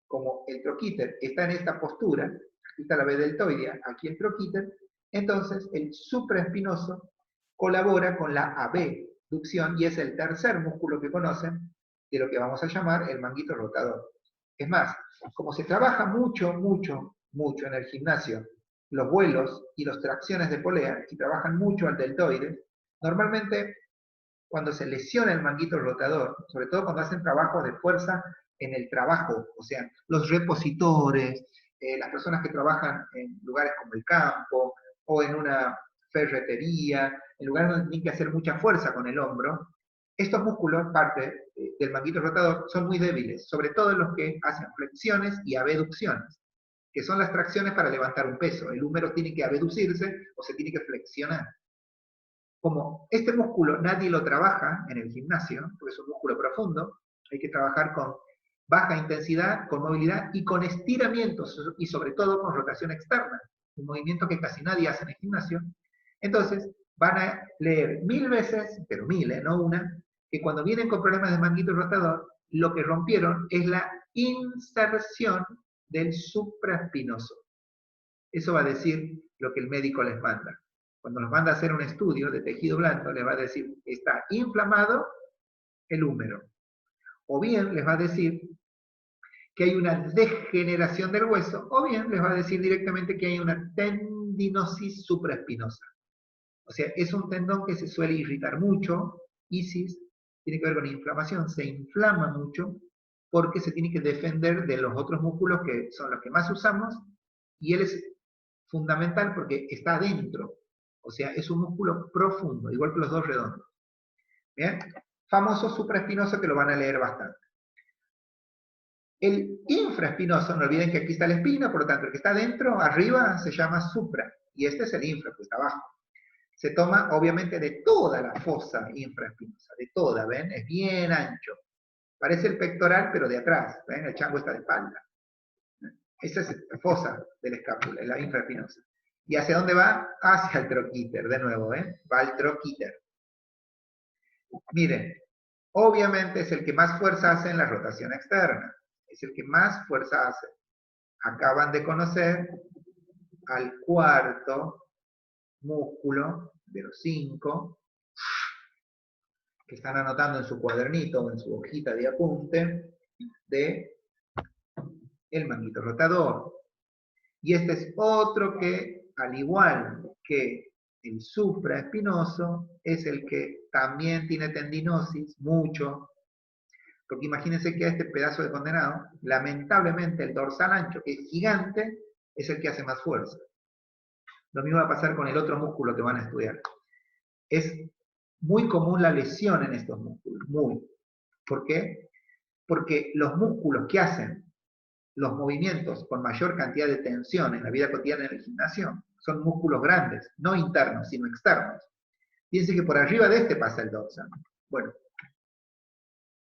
como el troquíter está en esta postura, aquí está la B deltoidea, aquí el troquíter, entonces el supraespinoso colabora con la abducción y es el tercer músculo que conocen de lo que vamos a llamar el manguito rotador. Es más, como se trabaja mucho en el gimnasio, los vuelos y las tracciones de polea, y trabajan mucho al deltoides, normalmente cuando se lesiona el manguito rotador, sobre todo cuando hacen trabajos de fuerza en el trabajo, o sea, los repositores, las personas que trabajan en lugares como el campo o en una ferretería, en lugares donde tienen que hacer mucha fuerza con el hombro, estos músculos, parte del manguito rotador, son muy débiles, sobre todo los que hacen flexiones y abducciones, que son las tracciones para levantar un peso. El húmero tiene que abducirse o se tiene que flexionar. Como este músculo nadie lo trabaja en el gimnasio, porque es un músculo profundo, hay que trabajar con baja intensidad, con movilidad y con estiramientos, y sobre todo con rotación externa, un movimiento que casi nadie hace en el gimnasio. Entonces, van a leer 1000 veces, pero 1000, no una, que cuando vienen con problemas de manguito rotador, lo que rompieron es la inserción del supraespinoso. Eso va a decir lo que el médico les manda. Cuando nos manda a hacer un estudio de tejido blando, les va a decir, está inflamado el húmero. O bien les va a decir que hay una degeneración del hueso, o bien les va a decir directamente que hay una tendinosis supraespinosa. O sea, es un tendón que se suele irritar mucho, isis, tiene que ver con inflamación, se inflama mucho, porque se tiene que defender de los otros músculos que son los que más usamos, y él es fundamental porque está adentro. O sea, es un músculo profundo, igual que los dos redondos. ¿Bien? Famoso supraespinoso que lo van a leer bastante. El infraespinoso, no olviden que aquí está la espina, por lo tanto, el que está adentro, arriba, se llama supra. Y este es el infra, que está abajo. Se toma, obviamente, de toda la fosa infraespinosa, de toda, ¿ven? Es bien ancho. Parece el pectoral, pero de atrás, ¿ven? El chango está de espalda. Esa es la fosa de la escápula, la infraespinosa. ¿Y hacia dónde va? Hacia el troquíter, de nuevo, ¿eh? Va al troquíter. Miren, obviamente es el que más fuerza hace en la rotación externa. Es el que más fuerza hace. Acaban de conocer al cuarto músculo de los 5, que están anotando en su cuadernito o en su hojita de apunte, de el manguito rotador. Y este es otro que, al igual que el supraespinoso, es el que también tiene tendinosis, mucho, porque imagínense que a este pedazo de condenado, lamentablemente el dorsal ancho, que es gigante, es el que hace más fuerza. Lo mismo va a pasar con el otro músculo que van a estudiar. Es muy común la lesión en estos músculos, muy. ¿Por qué? Porque los músculos que hacen los movimientos con mayor cantidad de tensión en la vida cotidiana en el gimnasio son músculos grandes, no internos, sino externos. Fíjense que por arriba de este pasa el dorsal. Bueno,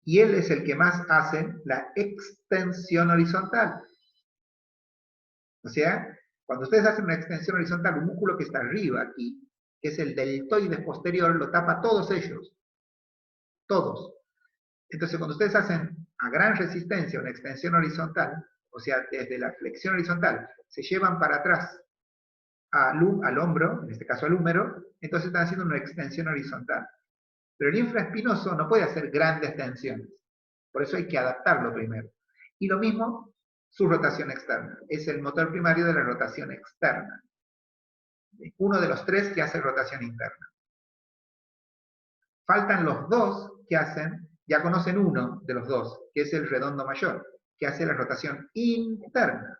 y él es el que más hace la extensión horizontal. O sea, cuando ustedes hacen una extensión horizontal, un músculo que está arriba aquí, que es el deltoides posterior, lo tapa todos ellos. Todos. Entonces, cuando ustedes hacen a gran resistencia una extensión horizontal, o sea, desde la flexión horizontal, se llevan para atrás al hombro, en este caso al húmero, entonces están haciendo una extensión horizontal. Pero el infraespinoso no puede hacer grandes tensiones. Por eso hay que adaptarlo primero. Y lo mismo, su rotación externa. Es el motor primario de la rotación externa. Uno de los tres que hace rotación interna. Faltan los dos que hacen, ya conocen uno de los dos, que es el redondo mayor, que hace la rotación interna.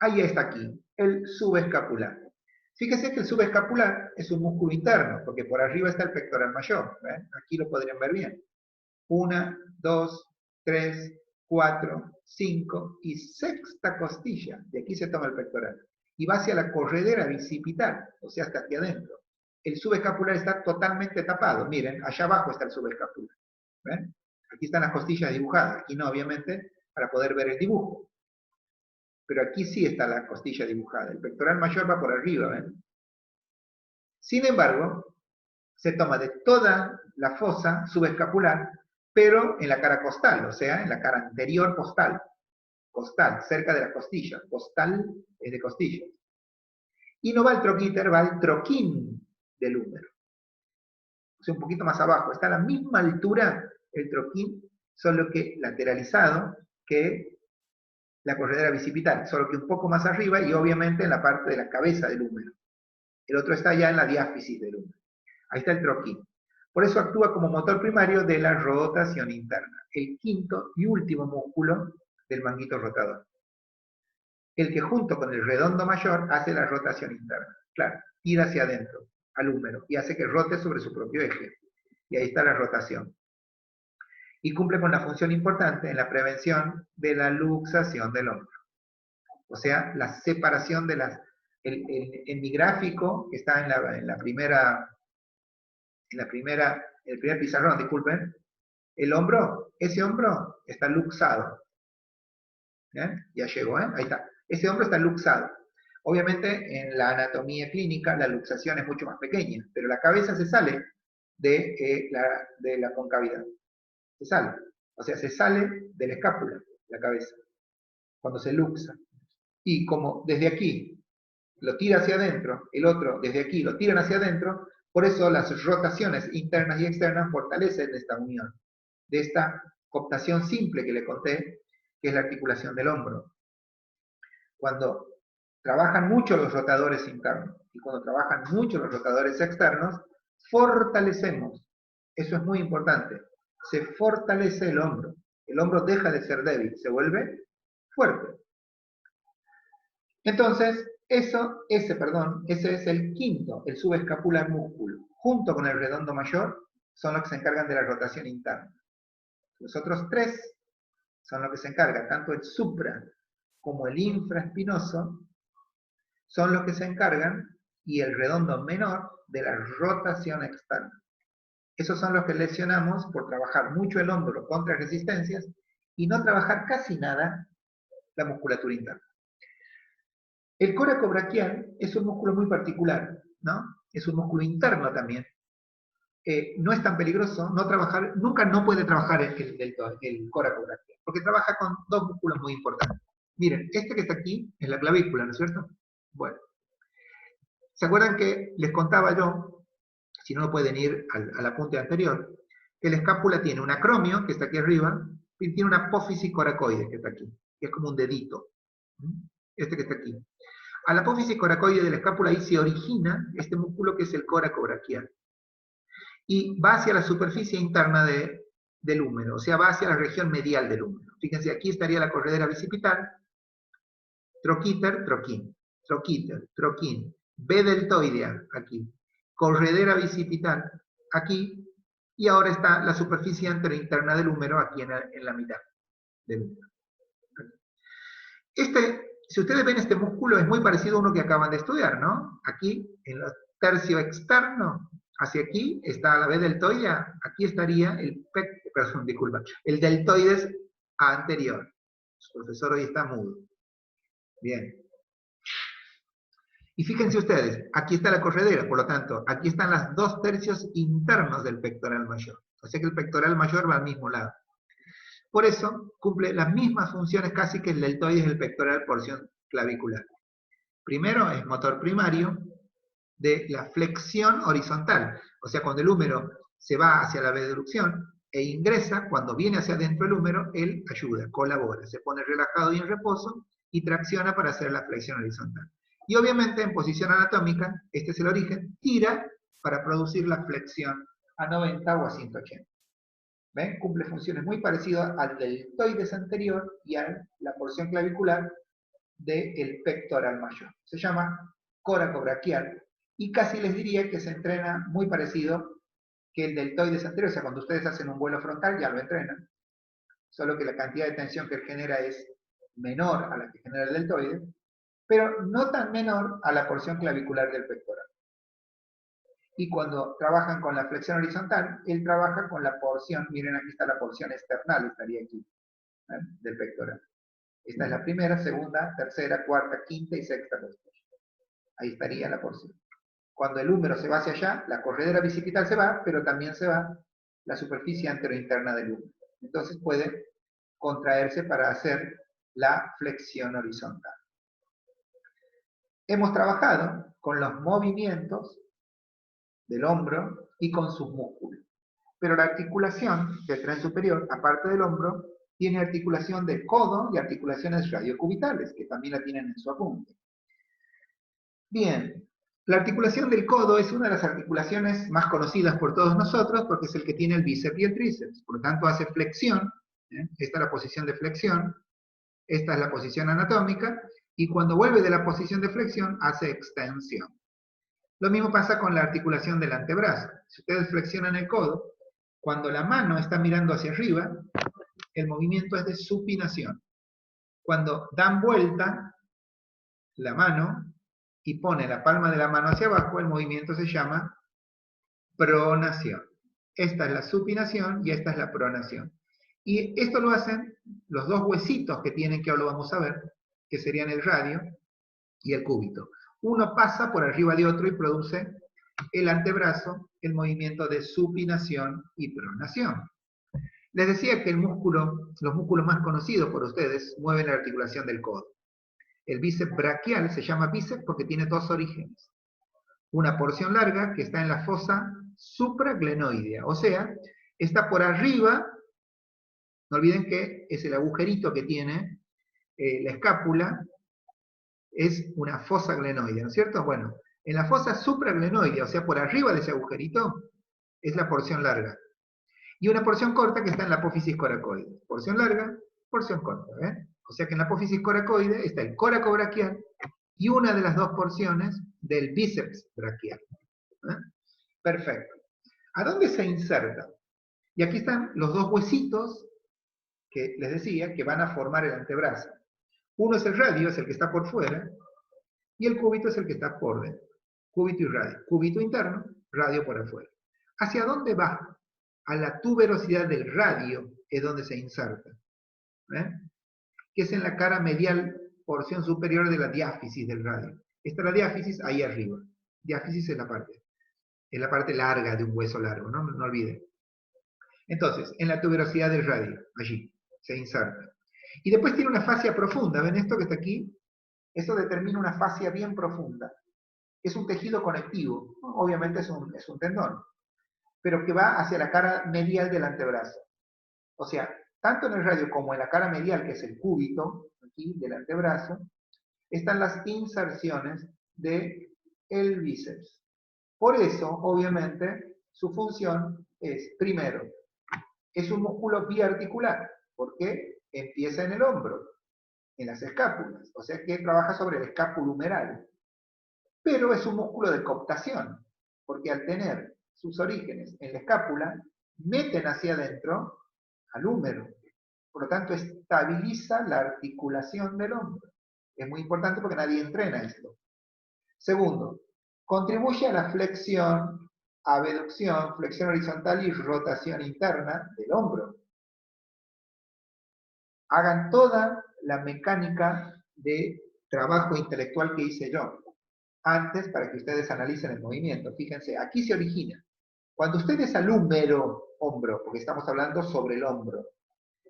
Ahí está aquí, el subescapular. Fíjese que el subescapular es un músculo interno, porque por arriba está el pectoral mayor. ¿Ven? Aquí lo podrían ver bien. 1, 2, 3, 4, 5 y sexta costilla. De aquí se toma el pectoral. Y va hacia la corredera bicipital, o sea, hasta aquí adentro. El subescapular está totalmente tapado. Miren, allá abajo está el subescapular. ¿Ven? Aquí están las costillas dibujadas, aquí no, obviamente, para poder ver el dibujo. Pero aquí sí está la costilla dibujada. El pectoral mayor va por arriba, ¿ven? Sin embargo, se toma de toda la fosa subescapular, pero en la cara costal, o sea, en la cara anterior costal. Costal, cerca de las costillas. Costal es de costillas. Y no va al troquíter, va al troquín del húmero. O sea, un poquito más abajo. Está a la misma altura el troquín, solo que lateralizado que la corredera bicipital, solo que un poco más arriba y obviamente en la parte de la cabeza del húmero. El otro está ya en la diáfisis del húmero. Ahí está el troquín. Por eso actúa como motor primario de la rotación interna, el quinto y último músculo del manguito rotador. El que junto con el redondo mayor hace la rotación interna. Claro, tira hacia adentro, al húmero, y hace que rote sobre su propio eje. Y ahí está la rotación. Y cumple con la función importante en la prevención de la luxación del hombro. O sea, la separación de las... En mi gráfico, que está en el primer pizarrón, disculpen, el hombro, ese hombro está luxado. Ya llegó, Ahí está. Ese hombro está luxado. Obviamente, en la anatomía clínica, la luxación es mucho más pequeña, pero la cabeza se sale de la concavidad. Se sale. O sea, se sale de la escápula, la cabeza, cuando se luxa. Y como desde aquí lo tira hacia adentro, el otro desde aquí lo tiran hacia adentro, por eso las rotaciones internas y externas fortalecen esta unión, de esta cooptación simple que le conté, que es la articulación del hombro. Cuando trabajan mucho los rotadores internos y cuando trabajan mucho los rotadores externos, fortalecemos. Eso es muy importante. Se fortalece el hombro. El hombro deja de ser débil, se vuelve fuerte. Entonces, ese es el quinto, el subescapular músculo. Junto con el redondo mayor, son los que se encargan de la rotación interna. Los otros tres son los que se encargan, tanto el supra como el infraespinoso, son los que se encargan, y el redondo menor, de la rotación externa. Esos son los que lesionamos por trabajar mucho el hombro contra resistencias y no trabajar casi nada la musculatura interna. El coracobraquial es un músculo muy particular, ¿no? Es un músculo interno también. No es tan peligroso nunca no puede trabajar el coracobraquial, porque trabaja con dos músculos muy importantes. Miren, este que está aquí es la clavícula, ¿no es cierto? Bueno. ¿Se acuerdan que les contaba yo, si no pueden ir al apunte anterior, que la escápula tiene un acromio, que está aquí arriba, y tiene una apófisis coracoide, que está aquí, que es como un dedito. Este que está aquí. A la apófisis coracoide de la escápula ahí se origina este músculo que es el coracobraquial. Y va hacia la superficie interna del húmero, o sea, va hacia la región medial del húmero. Fíjense, aquí estaría la corredera bicipital, troquíter, troquín, troquíter, troquín, B deltoidea, aquí, corredera bicipital, aquí, y ahora está la superficie anterointerna del húmero, aquí en la mitad del húmero. Si ustedes ven este músculo, es muy parecido a uno que acaban de estudiar, ¿no? Aquí, en el tercio externo, hacia aquí, está la B deltoidea, aquí estaría el deltoides anterior. Su profesor hoy está mudo. Bien. Y fíjense ustedes, aquí está la corredera, por lo tanto, aquí están las 2/3 internos del pectoral mayor. O sea que el pectoral mayor va al mismo lado. Por eso, cumple las mismas funciones casi que el deltoides del pectoral porción clavicular. Primero, es motor primario de la flexión horizontal. O sea, cuando el húmero se va hacia la abducción e ingresa, cuando viene hacia adentro el húmero, él ayuda, colabora, se pone relajado y en reposo y tracciona para hacer la flexión horizontal. Y obviamente en posición anatómica, este es el origen, tira para producir la flexión a 90 o a 180. ¿Ven? Cumple funciones muy parecidas al deltoides anterior y a la porción clavicular del pectoral mayor. Se llama coracobraquial y casi les diría que se entrena muy parecido que el deltoides anterior. O sea, cuando ustedes hacen un vuelo frontal ya lo entrenan, solo que la cantidad de tensión que genera es menor a la que genera el deltoide, pero no tan menor a la porción clavicular del pectoral. Y cuando trabajan con la flexión horizontal, él trabaja con la porción, miren aquí está la porción external, estaría aquí, del pectoral. Esta es la primera, segunda, tercera, cuarta, quinta y sexta posición. Ahí estaría la porción. Cuando el húmero se va hacia allá, la corredera bicipital se va, pero también se va la superficie anterointerna del húmero. Entonces puede contraerse para hacer la flexión horizontal. Hemos trabajado con los movimientos del hombro y con sus músculos. Pero la articulación del tren superior, aparte del hombro, tiene articulación del codo y articulaciones radiocubitales, que también la tienen en su apunte. Bien, la articulación del codo es una de las articulaciones más conocidas por todos nosotros porque es el que tiene el bíceps y el tríceps. Por lo tanto, hace flexión. Esta es la posición de flexión. Esta es la posición anatómica. Y cuando vuelve de la posición de flexión, hace extensión. Lo mismo pasa con la articulación del antebrazo. Si ustedes flexionan el codo, cuando la mano está mirando hacia arriba, el movimiento es de supinación. Cuando dan vuelta la mano y pone la palma de la mano hacia abajo, el movimiento se llama pronación. Esta es la supinación y esta es la pronación. Y esto lo hacen los dos huesitos que tienen, que ahora lo vamos a ver, que serían el radio y el cúbito. Uno pasa por arriba de otro y produce el antebrazo, el movimiento de supinación y pronación. Les decía que los músculos más conocidos por ustedes mueven la articulación del codo. El bíceps braquial se llama bíceps porque tiene dos orígenes. Una porción larga que está en la fosa supraglenoidea, o sea, está por arriba, no olviden que es el agujerito que tiene la escápula, es una fosa glenoidea, ¿no es cierto? Bueno, en la fosa supraglenoidea, o sea, por arriba de ese agujerito, es la porción larga. Y una porción corta que está en la apófisis coracoide. Porción larga, porción corta, ¿ven? O sea que en la apófisis coracoide está el coracobraquial y una de las dos porciones del bíceps braquial. Perfecto. ¿A dónde se inserta? Y aquí están los dos huesitos que les decía que van a formar el antebrazo. Uno es el radio, es el que está por fuera, y el cúbito es el que está por dentro. Cúbito y radio. Cúbito interno, radio por afuera. ¿Hacia dónde va? A la tuberosidad del radio es donde se inserta. Que es en la cara medial, porción superior de la diáfisis del radio. Esta es la diáfisis ahí arriba. Diáfisis es la parte larga de un hueso largo, no olviden. Entonces, en la tuberosidad del radio, allí, se inserta. Y después tiene una fascia profunda, ¿ven esto que está aquí? Eso determina una fascia bien profunda. Es un tejido conectivo, obviamente es un tendón, pero que va hacia la cara medial del antebrazo. O sea, tanto en el radio como en la cara medial, que es el cúbito, aquí, del antebrazo, están las inserciones del bíceps. Por eso, obviamente, su función es, primero, es un músculo biarticular, porque empieza en el hombro, en las escápulas, o sea que trabaja sobre el escápulo humeral. Pero es un músculo de cooptación, porque al tener sus orígenes en la escápula, meten hacia adentro al húmero. Por lo tanto, estabiliza la articulación del hombro. Es muy importante porque nadie entrena esto. Segundo, contribuye a la flexión, abducción, flexión horizontal y rotación interna del hombro. Hagan toda la mecánica de trabajo intelectual que hice yo antes para que ustedes analicen el movimiento. Fíjense, aquí se origina. Cuando ustedes al húmero, hombro, porque estamos hablando sobre el hombro,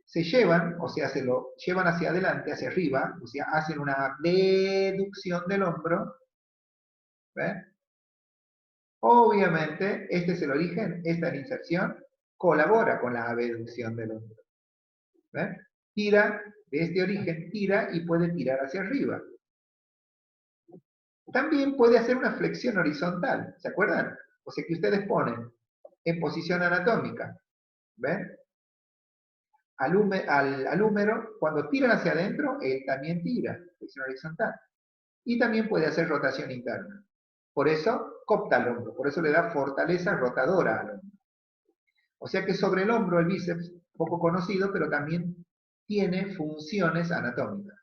se llevan, o sea, se lo llevan hacia adelante, hacia arriba, o sea, hacen una abducción del hombro, ¿ven? Obviamente, este es el origen, esta es la inserción, colabora con la abducción del hombro. ¿Ven? Tira de este origen, tira y puede tirar hacia arriba. También puede hacer una flexión horizontal, ¿se acuerdan? O sea que ustedes ponen en posición anatómica, ¿ven? Al húmero, cuando tiran hacia adentro, él también tira, flexión horizontal. Y también puede hacer rotación interna. Por eso, coopta el hombro, por eso le da fortaleza rotadora al hombro. O sea que sobre el hombro, el bíceps, poco conocido, pero también tiene funciones anatómicas.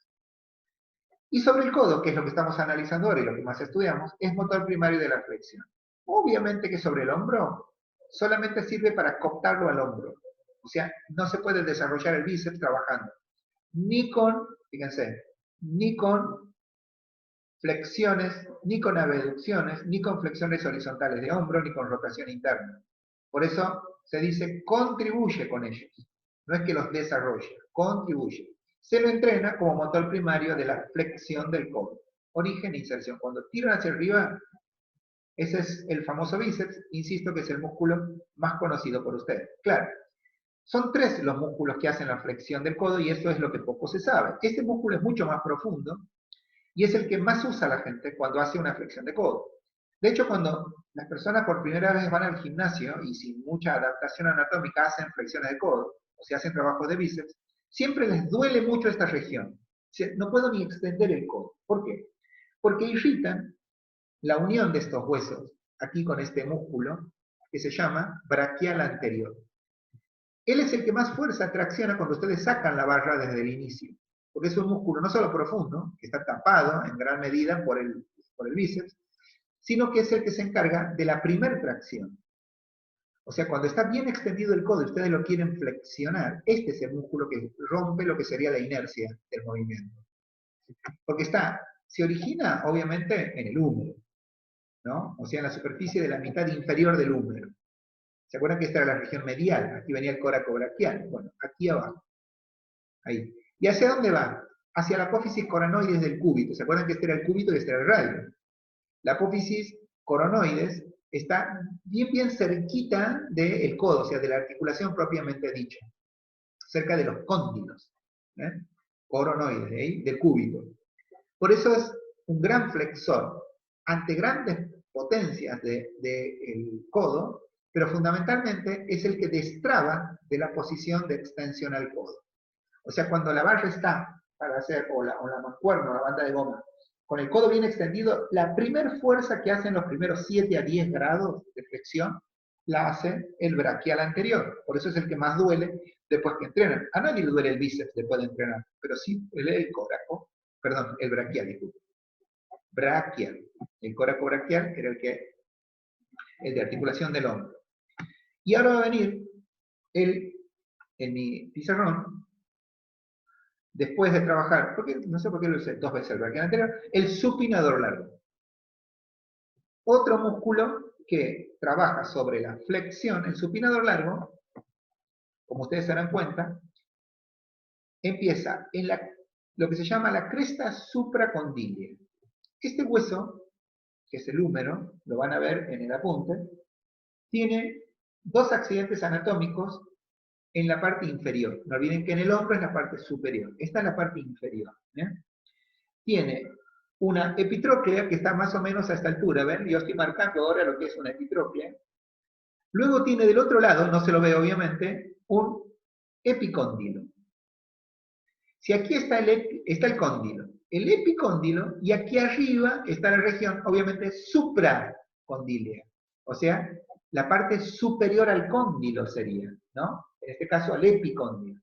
Y sobre el codo, que es lo que estamos analizando ahora y lo que más estudiamos, es motor primario de la flexión. Obviamente que sobre el hombro solamente sirve para cooptarlo al hombro. O sea, no se puede desarrollar el bíceps trabajando. Ni con, fíjense, ni con flexiones, ni con abducciones, ni con flexiones horizontales de hombro, ni con rotación interna. Por eso se dice contribuye con ellos. No es que los desarrolle, contribuye. Se lo entrena como motor primario de la flexión del codo. Origen e inserción. Cuando tiran hacia arriba, ese es el famoso bíceps, insisto que es el músculo más conocido por ustedes. Claro, son 3 los músculos que hacen la flexión del codo y eso es lo que poco se sabe. Este músculo es mucho más profundo y es el que más usa la gente cuando hace una flexión de codo. De hecho, cuando las personas por primera vez van al gimnasio y sin mucha adaptación anatómica hacen flexiones de codo, o sea, hacen trabajos de bíceps, siempre les duele mucho esta región. O sea, no puedo ni extender el codo. ¿Por qué? Porque irritan la unión de estos huesos, aquí con este músculo, que se llama braquial anterior. Él es el que más fuerza tracciona cuando ustedes sacan la barra desde el inicio, porque es un músculo no solo profundo, que está tapado en gran medida por el bíceps, sino que es el que se encarga de la primer tracción. O sea, cuando está bien extendido el codo y ustedes lo quieren flexionar, este es el músculo que rompe lo que sería la inercia del movimiento. Porque se origina obviamente en el húmero, ¿no? O sea, en la superficie de la mitad inferior del húmero. ¿Se acuerdan que esta era la región medial? Aquí venía el coracobraquial. Bueno, aquí abajo. Ahí. ¿Y hacia dónde va? Hacia la apófisis coronoides del cúbito. ¿Se acuerdan que este era el cúbito y este era el radio? La apófisis coronoides está bien cerquita del codo, o sea, de la articulación propiamente dicha. Cerca de los cóndilos. Coronoides, del cúbito. Por eso es un gran flexor ante grandes potencias del codo, pero fundamentalmente es el que destraba de la posición de extensión al codo. O sea, cuando la barra está para hacer, o la mancuerna, o la banda de goma, con el codo bien extendido, la primera fuerza que hacen los primeros 7 a 10 grados de flexión, la hace el braquial anterior. Por eso es el que más duele después que entrenan. A nadie le duele el bíceps después de entrenar, pero sí el coraco, perdón, el braquial, disculpe. Braquial. El coraco braquial era el de articulación del hombro. Y ahora va a venir en mi pizarrón, después de trabajar, porque no sé por qué lo usé 2 veces el braquial anterior, el supinador largo. Otro músculo que trabaja sobre la flexión, el supinador largo, como ustedes se dan cuenta, empieza en lo que se llama la cresta supracondílea. Este hueso, que es el húmero, lo van a ver en el apunte, tiene 2 accidentes anatómicos en la parte inferior. No olviden que en el hombro es la parte superior. Esta es la parte inferior. Tiene una epitróclea que está más o menos a esta altura. ¿Ven? Yo estoy marcando ahora lo que es una epitróclea. Luego tiene del otro lado, no se lo ve obviamente, un epicóndilo. Si aquí está el cóndilo, el epicóndilo, y aquí arriba está la región, obviamente, supracondílea. O sea, la parte superior al cóndilo sería, ¿no? En este caso al epicóndilo.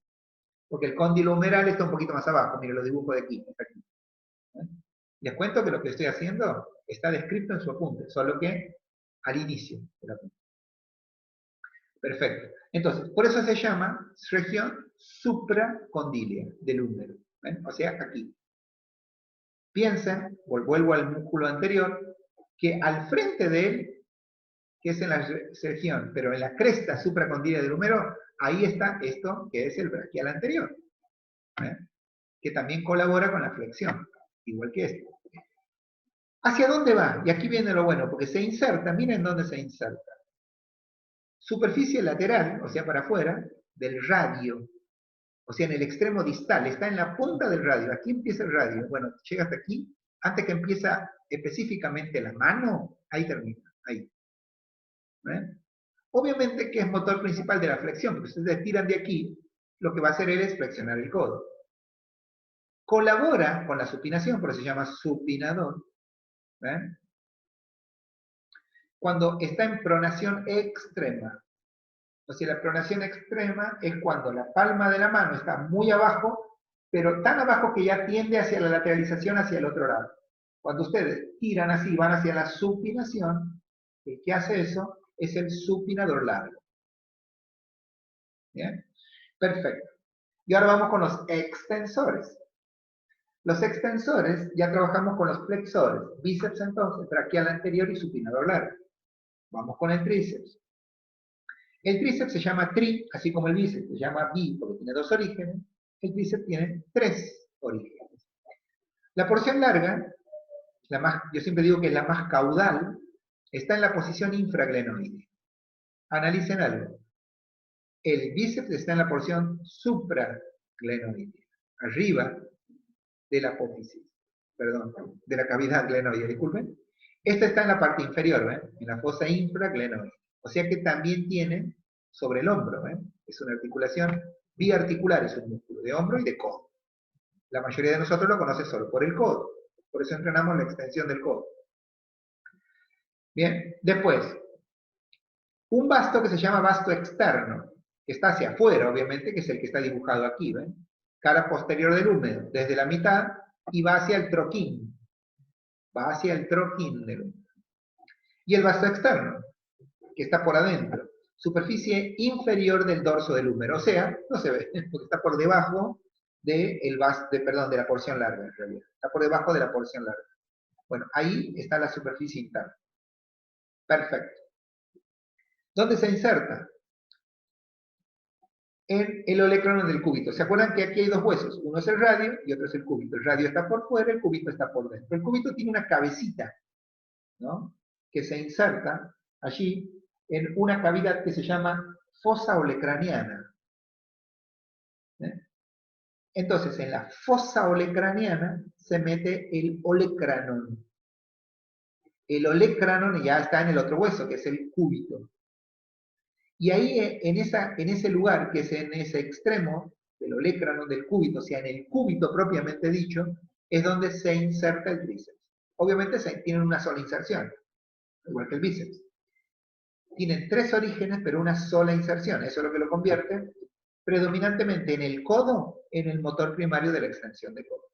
Porque el cóndilo humeral está un poquito más abajo, miren, lo dibujo de aquí. Les cuento que lo que estoy haciendo está descrito en su apunte, solo que al inicio del apunte. Perfecto. Entonces, por eso se llama región supracondílea del húmero. ¿Ven? O sea, aquí. Piensen, vuelvo al músculo anterior, que al frente de él, que es en la región, pero en la cresta supracondílea del húmero, ahí está esto que es el braquial anterior, que también colabora con la flexión, igual que esto. ¿Hacia dónde va? Y aquí viene lo bueno, porque se inserta, miren dónde se inserta. Superficie lateral, o sea, para afuera, del radio. O sea, en el extremo distal, está en la punta del radio. Aquí empieza el radio. Bueno, llega hasta aquí. Antes que empieza específicamente la mano, ahí termina. Ahí. Obviamente que es motor principal de la flexión, porque si ustedes tiran de aquí, lo que va a hacer él es flexionar el codo. Colabora con la supinación, por eso se llama supinador. Cuando está en pronación extrema. O sea, la pronación extrema es cuando la palma de la mano está muy abajo, pero tan abajo que ya tiende hacia la lateralización hacia el otro lado. Cuando ustedes tiran así, van hacia la supinación, El que hace eso es el supinador largo. ¿Bien? Perfecto. Y ahora vamos con los extensores. Los extensores, ya trabajamos con los flexores. Bíceps entonces, braquial anterior y supinador largo. Vamos con el tríceps. El tríceps se llama tri, así como el bíceps se llama bi porque tiene dos orígenes. El tríceps tiene tres orígenes. La porción larga, yo siempre digo que es la más caudal, está en la posición infraglenoidea. Analicen algo. El bíceps está en la porción supraglenoidea, arriba de la apófisis, perdón, de la cavidad glenoidea, disculpen. Esta está en la parte inferior, ¿ven? En la fosa infraglenoidea. O sea que también tiene sobre el hombro, ¿ven? Es una articulación biarticular, es un músculo de hombro y de codo. La mayoría de nosotros lo conoce solo por el codo. Por eso entrenamos la extensión del codo. Bien, después, un vasto que se llama vasto externo, que está hacia afuera, obviamente, que es el que está dibujado aquí, ¿ven? Cara posterior del húmero, desde la mitad, y va hacia el troquín. Va hacia el troquín del húmero. Y el vasto externo, que está por adentro, superficie inferior del dorso del húmero, o sea, no se ve, porque está por debajo de la porción larga, en realidad. Está por debajo de la porción larga. Bueno, ahí está la superficie interna. Perfecto. ¿Dónde se inserta? En el olecranon del cúbito. ¿Se acuerdan que aquí hay dos huesos? Uno es el radio y otro es el cúbito. El radio está por fuera, el cúbito está por dentro. El cúbito tiene una cabecita, ¿no? Que se inserta allí en una cavidad que se llama fosa olecraniana. ¿Eh? Entonces, en la fosa olecraniana se mete el olecranon. El olecranon ya está en el otro hueso, que es el cúbito. Y ahí, en ese lugar, que es en ese extremo del olecranon del cúbito, o sea, en el cúbito propiamente dicho, es donde se inserta el tríceps. Obviamente tienen una sola inserción, igual que el bíceps. Tienen tres orígenes, pero una sola inserción. Eso es lo que lo convierte predominantemente en el codo, en el motor primario de la extensión de codo.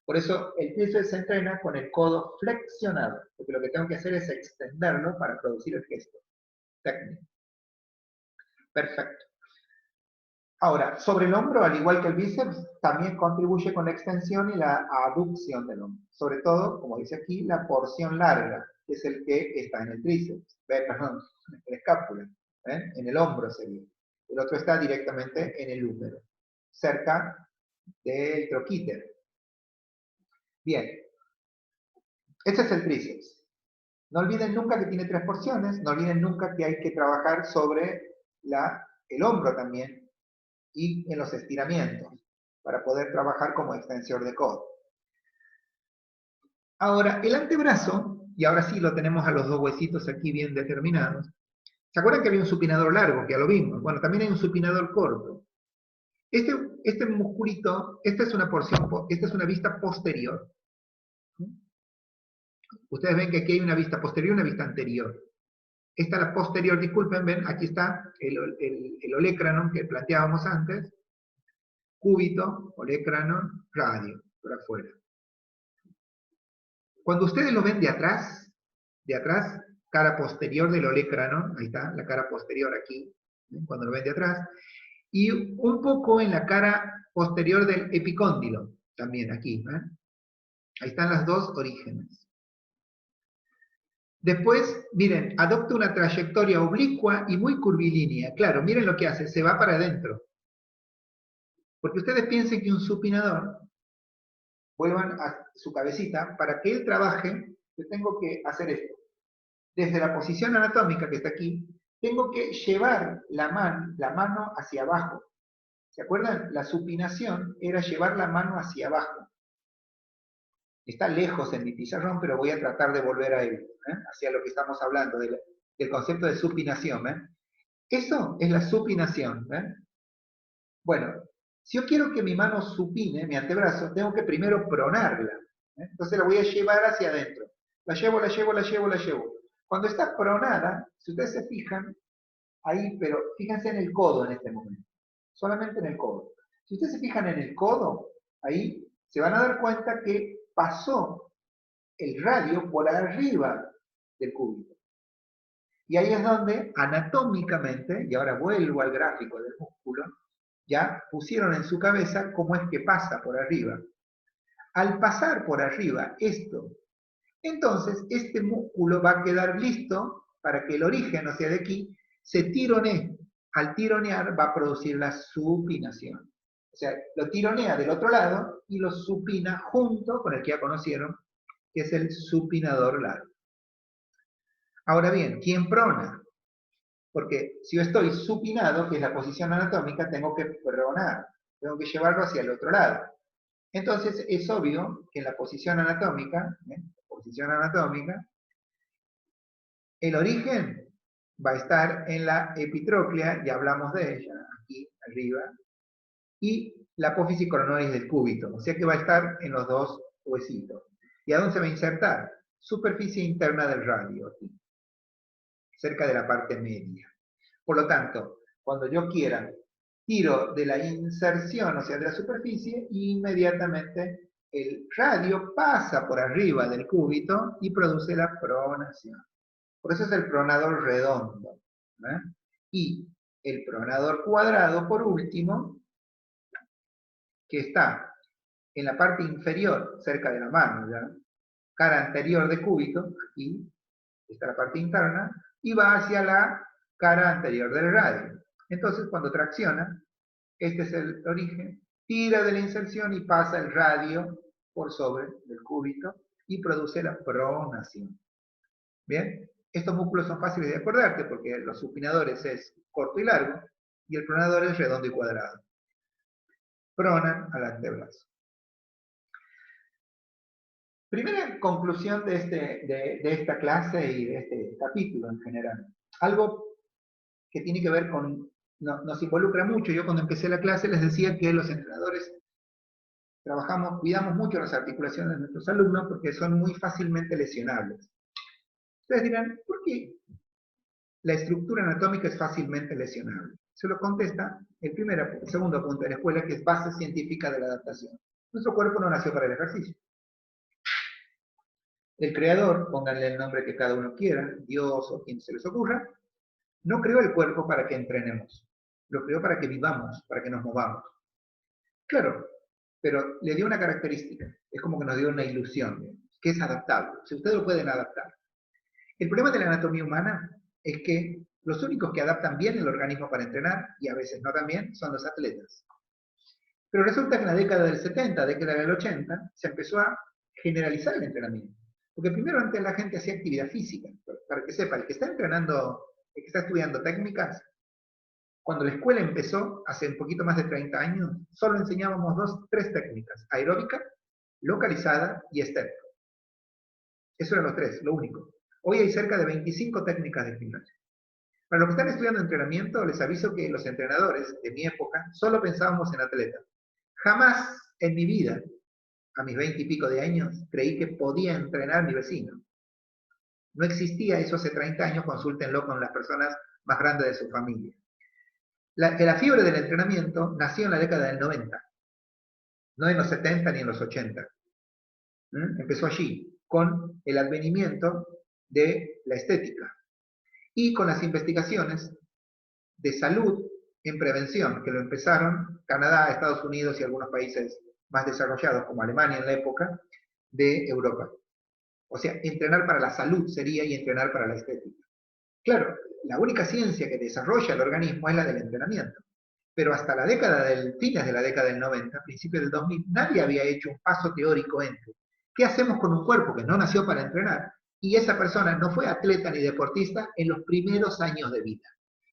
Por eso el tríceps se entrena con el codo flexionado, porque lo que tengo que hacer es extenderlo para producir el gesto técnico. Perfecto. Ahora, sobre el hombro, al igual que el bíceps, también contribuye con la extensión y la aducción del hombro. Sobre todo, como dice aquí, la porción larga, que es el que está en el tríceps, perdón, en la escápula, en el hombro sería. El otro está directamente en el húmero, cerca del troquíter. Bien, este es el tríceps. No olviden nunca que tiene tres porciones, no olviden nunca que hay que trabajar sobre el hombro también, y en los estiramientos, para poder trabajar como extensor de codo. Ahora, el antebrazo, y ahora sí lo tenemos a los dos huesitos aquí bien determinados. ¿Se acuerdan que había un supinador largo, que ya lo vimos? Bueno, también hay un supinador corto. Este musculito, esta es una vista posterior. Ustedes ven que aquí hay una vista posterior y una vista anterior. Esta es la posterior, disculpen, ven, aquí está el olecranon que planteábamos antes, cúbito, olecranon, radio, por afuera. Cuando ustedes lo ven de atrás, cara posterior del olecranon, ahí está, la cara posterior aquí, cuando lo ven de atrás, y un poco en la cara posterior del epicóndilo, también aquí, ahí están las dos orígenes. Después, miren, adopta una trayectoria oblicua y muy curvilínea. Claro, miren lo que hace, se va para adentro. Porque ustedes piensen que un supinador, vuelvan a su cabecita, para que él trabaje, yo tengo que hacer esto. Desde la posición anatómica que está aquí, tengo que llevar la mano hacia abajo. ¿Se acuerdan? La supinación era llevar la mano hacia abajo. Está lejos en mi pizarrón, pero voy a tratar de volver a él, hacia lo que estamos hablando, del concepto de supinación. Eso es la supinación. Bueno, si yo quiero que mi mano supine, mi antebrazo, tengo que primero pronarla. Entonces la voy a llevar hacia adentro. La llevo, la llevo, la llevo, la llevo. Cuando está pronada, si ustedes se fijan, ahí, pero fíjense en el codo en este momento. Solamente en el codo. Si ustedes se fijan en el codo, ahí se van a dar cuenta que pasó el radio por arriba del cúbito. Y ahí es donde anatómicamente, y ahora vuelvo al gráfico del músculo, ya pusieron en su cabeza cómo es que pasa por arriba. Al pasar por arriba esto, entonces este músculo va a quedar listo para que el origen, o sea, de aquí, se tironee. Al tironear va a producir la supinación. O sea, lo tironea del otro lado y lo supina junto con el que ya conocieron, que es el supinador largo. Ahora bien, ¿quién prona? Porque si yo estoy supinado, que es la posición anatómica, tengo que pronar, tengo que llevarlo hacia el otro lado. Entonces es obvio que en la posición anatómica, el origen va a estar en la epitróclea, ya hablamos de ella, aquí arriba, y la apófisis coronoides del cúbito, o sea que va a estar en los dos huesitos. ¿Y a dónde se va a insertar? Superficie interna del radio, aquí, cerca de la parte media. Por lo tanto, cuando yo quiera, tiro de la inserción, o sea, de la superficie, y inmediatamente el radio pasa por arriba del cúbito y produce la pronación. Por eso es el pronador redondo. ¿Eh? Y el pronador cuadrado, por último, que está en la parte inferior, cerca de la mano, ¿ya? Cara anterior de cúbito, aquí está la parte interna, y va hacia la cara anterior del radio. Entonces, cuando tracciona, este es el origen, tira de la inserción y pasa el radio por sobre del cúbito y produce la pronación. ¿Bien? Estos músculos son fáciles de acordarte porque los supinadores es corto y largo y el pronador es redondo y cuadrado. Pronan al antebrazo. Primera conclusión de esta clase y de este capítulo en general. Algo que tiene que ver con, nos involucra mucho. Yo cuando empecé la clase les decía que los entrenadores cuidamos mucho las articulaciones de nuestros alumnos porque son muy fácilmente lesionables. Ustedes dirán, ¿por qué la estructura anatómica es fácilmente lesionable? Se lo contesta el segundo punto de la escuela, que es base científica de la adaptación. Nuestro cuerpo no nació para el ejercicio. El creador, pónganle el nombre que cada uno quiera, Dios o quien se les ocurra, no creó el cuerpo para que entrenemos. Lo creó para que vivamos, para que nos movamos. Claro, pero le dio una característica. Es como que nos dio una ilusión, que es adaptable. Si ustedes lo pueden adaptar. El problema de la anatomía humana es que los únicos que adaptan bien el organismo para entrenar, y a veces no tan bien, son los atletas. Pero resulta que en la década del 70, década del 80, se empezó a generalizar el entrenamiento. Porque primero antes la gente hacía actividad física. Para que sepa, el que está entrenando, el que está estudiando técnicas, cuando la escuela empezó, hace un poquito más de 30 años, solo enseñábamos 3 técnicas: aeróbica, localizada y estérica. Eso eran los 3, lo único. Hoy hay cerca de 25 técnicas de gimnasio. Para los que están estudiando entrenamiento, les aviso que los entrenadores de mi época solo pensábamos en atletas. Jamás en mi vida, a mis 20 y pico de años, creí que podía entrenar a mi vecino. No existía eso hace 30 años, consúltenlo con las personas más grandes de su familia. La fiebre del entrenamiento nació en la década del 90, no en los 70 ni en los 80. Empezó allí, con el advenimiento de la estética y con las investigaciones de salud en prevención, que lo empezaron Canadá, Estados Unidos y algunos países más desarrollados, como Alemania en la época, de Europa. O sea, entrenar para la salud sería y entrenar para la estética. Claro, la única ciencia que desarrolla el organismo es la del entrenamiento. Pero hasta la fines de la década del 90, principios del 2000, nadie había hecho un paso teórico entre ¿qué hacemos con un cuerpo que no nació para entrenar? Y esa persona no fue atleta ni deportista en los primeros años de vida.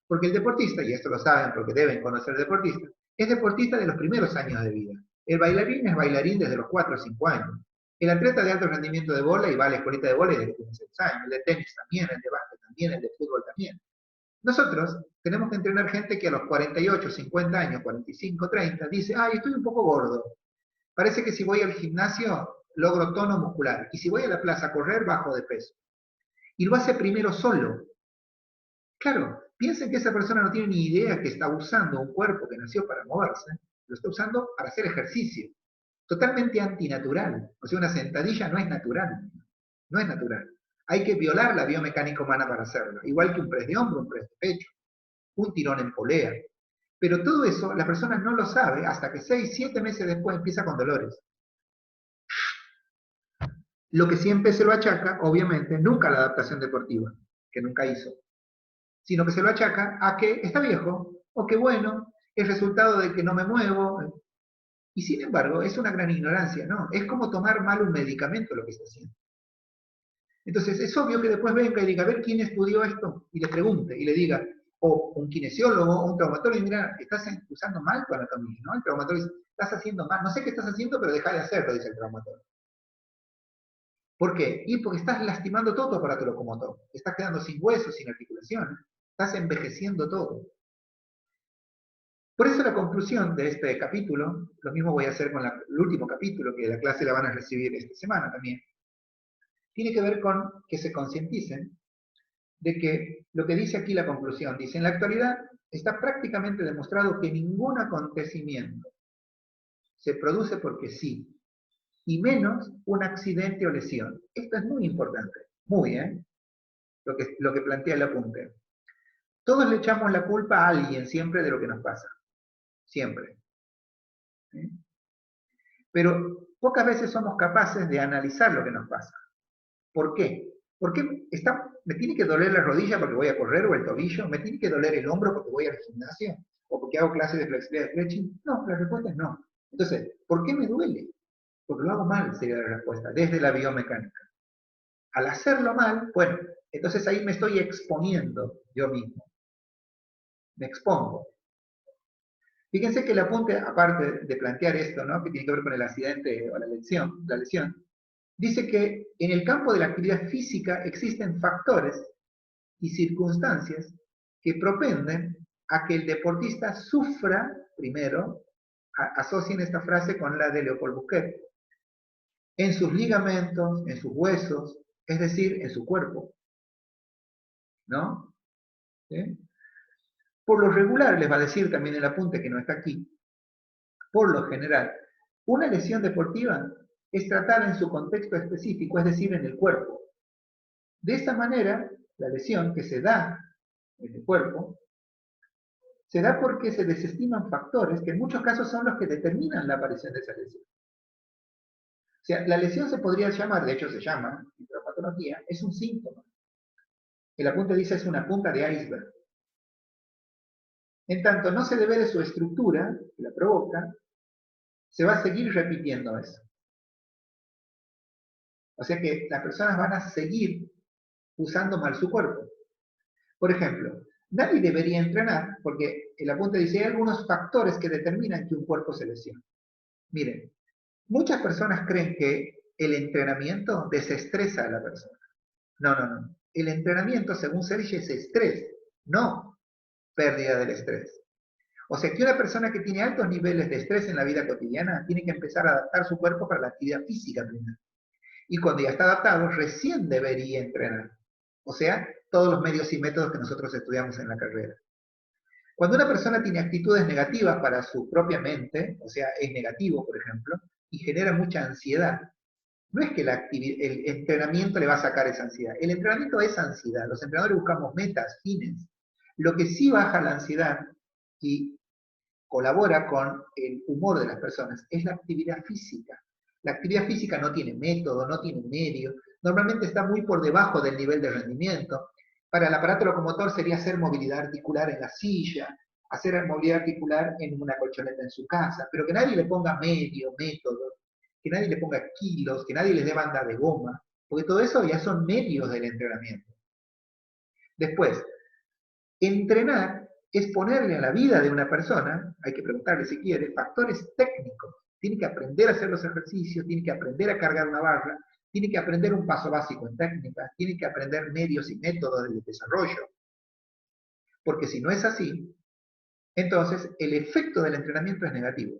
Porque el deportista, y esto lo saben porque deben conocer deportistas, es deportista de los primeros años de vida. El bailarín es bailarín desde los 4 o 5 años. El atleta de alto rendimiento de vóley va a la escuelita de vóley desde que tiene 6 años. El de tenis también, el de básquet también, el de fútbol también. Nosotros tenemos que entrenar gente que a los 48, 50 años, 45, 30, dice, ay, estoy un poco gordo. Parece que si voy al gimnasio logro tono muscular. Y si voy a la plaza a correr, bajo de peso. Y lo hace primero solo. Claro, piensen que esa persona no tiene ni idea que está usando un cuerpo que nació para moverse, lo está usando para hacer ejercicio. Totalmente antinatural. O sea, una sentadilla no es natural. No es natural. Hay que violar la biomecánica humana para hacerlo, igual que un press de hombro, un press de pecho, un tirón en polea. Pero todo eso la persona no lo sabe hasta que 6, 7 meses después empieza con dolores. Lo que siempre se lo achaca, obviamente, nunca a la adaptación deportiva, que nunca hizo, sino que se lo achaca a que está viejo, o que bueno, es resultado de que no me muevo. Y sin embargo, es una gran ignorancia, ¿no? Es como tomar mal un medicamento lo que está haciendo. Entonces, es obvio que después venga y diga, a ver quién estudió esto, y le pregunte, y le diga, o un kinesiólogo, o un traumatólogo, y mira, estás usando mal tu anatomía, ¿no? El traumatólogo dice, estás haciendo mal, no sé qué estás haciendo, pero deja de hacerlo, dice el traumatólogo. ¿Por qué? Y porque estás lastimando todo tu aparato locomotor, estás quedando sin huesos, sin articulaciones, estás envejeciendo todo. Por eso la conclusión de este capítulo, lo mismo voy a hacer con el último capítulo, que la clase la van a recibir esta semana también, tiene que ver con que se concienticen de que lo que dice aquí la conclusión, dice, en la actualidad está prácticamente demostrado que ningún acontecimiento se produce porque sí, y menos un accidente o lesión. Esto es muy importante, muy, lo que plantea el apunte. Todos le echamos la culpa a alguien siempre de lo que nos pasa, siempre. ¿Sí? Pero pocas veces somos capaces de analizar lo que nos pasa. ¿Por qué? ¿Por qué me tiene que doler la rodilla porque voy a correr o el tobillo? ¿Me tiene que doler el hombro porque voy al gimnasio? ¿O porque hago clases de flexibilidad de stretching? No, la respuesta es no. Entonces, ¿por qué me duele? Porque lo hago mal, sería la respuesta, desde la biomecánica. Al hacerlo mal, bueno, entonces ahí me estoy exponiendo yo mismo. Me expongo. Fíjense que el apunte, aparte de plantear esto, ¿no? Que tiene que ver con el accidente o la lesión, dice que en el campo de la actividad física existen factores y circunstancias que propenden a que el deportista sufra, primero, asocien esta frase con la de Leopold Bouquet, en sus ligamentos, en sus huesos, es decir, en su cuerpo, ¿no? ¿Sí? Por lo regular, les va a decir también el apunte que no está aquí, por lo general, una lesión deportiva es tratada en su contexto específico, es decir, en el cuerpo. De esta manera, la lesión que se da en el cuerpo se da porque se desestiman factores que en muchos casos son los que determinan la aparición de esa lesión. O sea, la lesión se podría llamar, de hecho se llama, en traumatología, es un síntoma. El apunte dice es una punta de iceberg. En tanto no se debe de su estructura, que la provoca, se va a seguir repitiendo eso. O sea que las personas van a seguir usando mal su cuerpo. Por ejemplo, nadie debería entrenar porque el apunte dice hay algunos factores que determinan que un cuerpo se lesiona. Miren, muchas personas creen que el entrenamiento desestresa a la persona. No, no, no. El entrenamiento, según Serge, es estrés, no pérdida del estrés. O sea que una persona que tiene altos niveles de estrés en la vida cotidiana tiene que empezar a adaptar su cuerpo para la actividad física primero. Y cuando ya está adaptado, recién debería entrenar. O sea, todos los medios y métodos que nosotros estudiamos en la carrera. Cuando una persona tiene actitudes negativas para su propia mente, o sea, es negativo, por ejemplo, y genera mucha ansiedad, no es que el entrenamiento le va a sacar esa ansiedad. El entrenamiento es ansiedad. Los entrenadores buscamos metas, fines. Lo que sí baja la ansiedad y colabora con el humor de las personas es la actividad física. La actividad física no tiene método, no tiene medio, normalmente está muy por debajo del nivel de rendimiento. Para el aparato locomotor sería hacer movilidad articular en la silla, hacer movilidad articular en una colchoneta en su casa, pero que nadie le ponga medio, método, que nadie le ponga kilos, que nadie les dé banda de goma, porque todo eso ya son medios del entrenamiento. Después, entrenar es ponerle a la vida de una persona, hay que preguntarle si quiere, factores técnicos. Tiene que aprender a hacer los ejercicios, tiene que aprender a cargar una barra, tiene que aprender un paso básico en técnica, tiene que aprender medios y métodos del desarrollo. Porque si no es así, entonces el efecto del entrenamiento es negativo.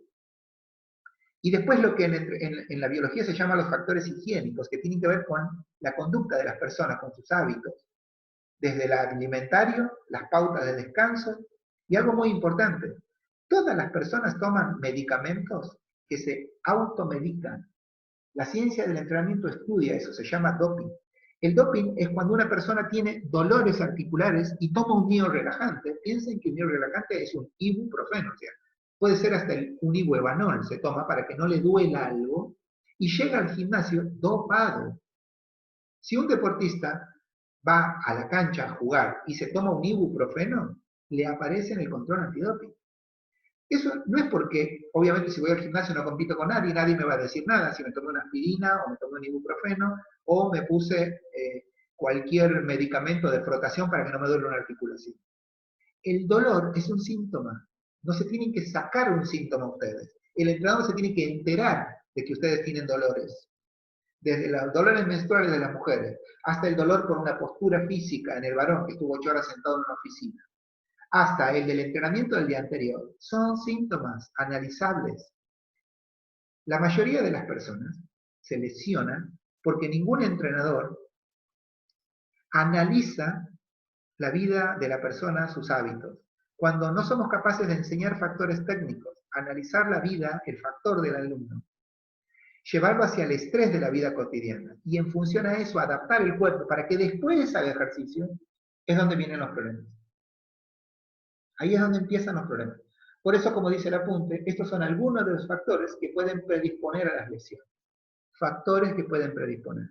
Y después lo que en la biología se llama los factores higiénicos, que tienen que ver con la conducta de las personas, con sus hábitos, desde el alimentario, las pautas de descanso, y algo muy importante, todas las personas toman medicamentos que se automedican. La ciencia del entrenamiento estudia eso, se llama doping. El doping es cuando una persona tiene dolores articulares y toma un miorrelajante. Piensen que un miorrelajante es un ibuprofeno, o sea, puede ser hasta un ibuevanol, se toma para que no le duela algo, y llega al gimnasio dopado. Si un deportista va a la cancha a jugar y se toma un ibuprofeno, le aparece en el control antidoping. Eso no es porque, obviamente, si voy al gimnasio no compito con nadie, nadie me va a decir nada, si me tomé una aspirina o me tomé un ibuprofeno o me puse cualquier medicamento de frotación para que no me duele una articulación. El dolor es un síntoma, no se tienen que sacar un síntoma ustedes. El entrenador se tiene que enterar de que ustedes tienen dolores. Desde los dolores menstruales de las mujeres hasta el dolor por una postura física en el varón que estuvo 8 horas sentado en una oficina, hasta el del entrenamiento del día anterior, son síntomas analizables. La mayoría de las personas se lesionan porque ningún entrenador analiza la vida de la persona, sus hábitos. Cuando no somos capaces de enseñar factores técnicos, analizar la vida, el factor del alumno, llevarlo hacia el estrés de la vida cotidiana y en función a eso adaptar el cuerpo para que después haga ejercicio, es donde vienen los problemas. Ahí es donde empiezan los problemas. Por eso, como dice el apunte, estos son algunos de los factores que pueden predisponer a las lesiones. Factores que pueden predisponer.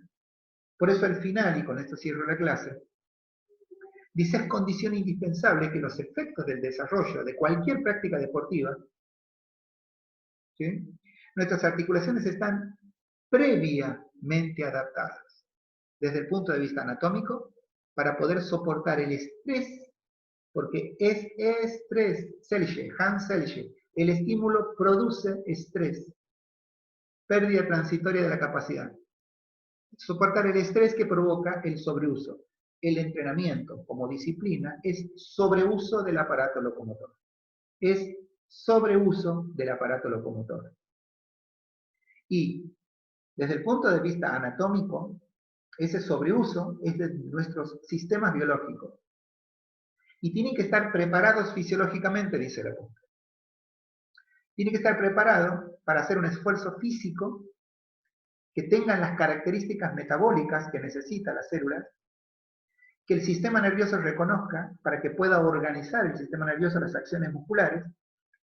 Por eso al final, y con esto cierro la clase, dice es condición indispensable que los efectos del desarrollo de cualquier práctica deportiva, ¿sí?, nuestras articulaciones están previamente adaptadas desde el punto de vista anatómico para poder soportar el estrés, porque es estrés, Hans Selye, el estímulo produce estrés, pérdida transitoria de la capacidad. Soportar el estrés que provoca el sobreuso. El entrenamiento como disciplina es sobreuso del aparato locomotor. Es sobreuso del aparato locomotor. Y desde el punto de vista anatómico, ese sobreuso es de nuestros sistemas biológicos. Y tienen que estar preparados fisiológicamente, dice la punta. Tienen que estar preparados para hacer un esfuerzo físico que tengan las características metabólicas que necesitan las células, que el sistema nervioso reconozca para que pueda organizar el sistema nervioso las acciones musculares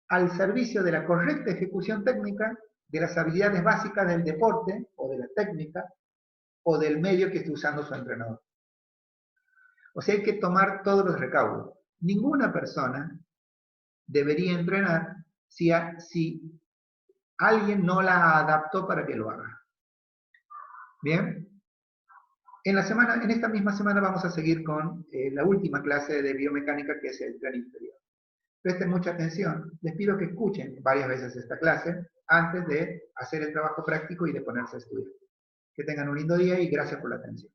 al servicio de la correcta ejecución técnica de las habilidades básicas del deporte o de la técnica o del medio que esté usando su entrenador. O sea, hay que tomar todos los recaudos. Ninguna persona debería entrenar si alguien no la adaptó para que lo haga. ¿Bien? En esta misma semana vamos a seguir con la última clase de biomecánica, que es el tren inferior. Presten mucha atención. Les pido que escuchen varias veces esta clase antes de hacer el trabajo práctico y de ponerse a estudiar. Que tengan un lindo día y gracias por la atención.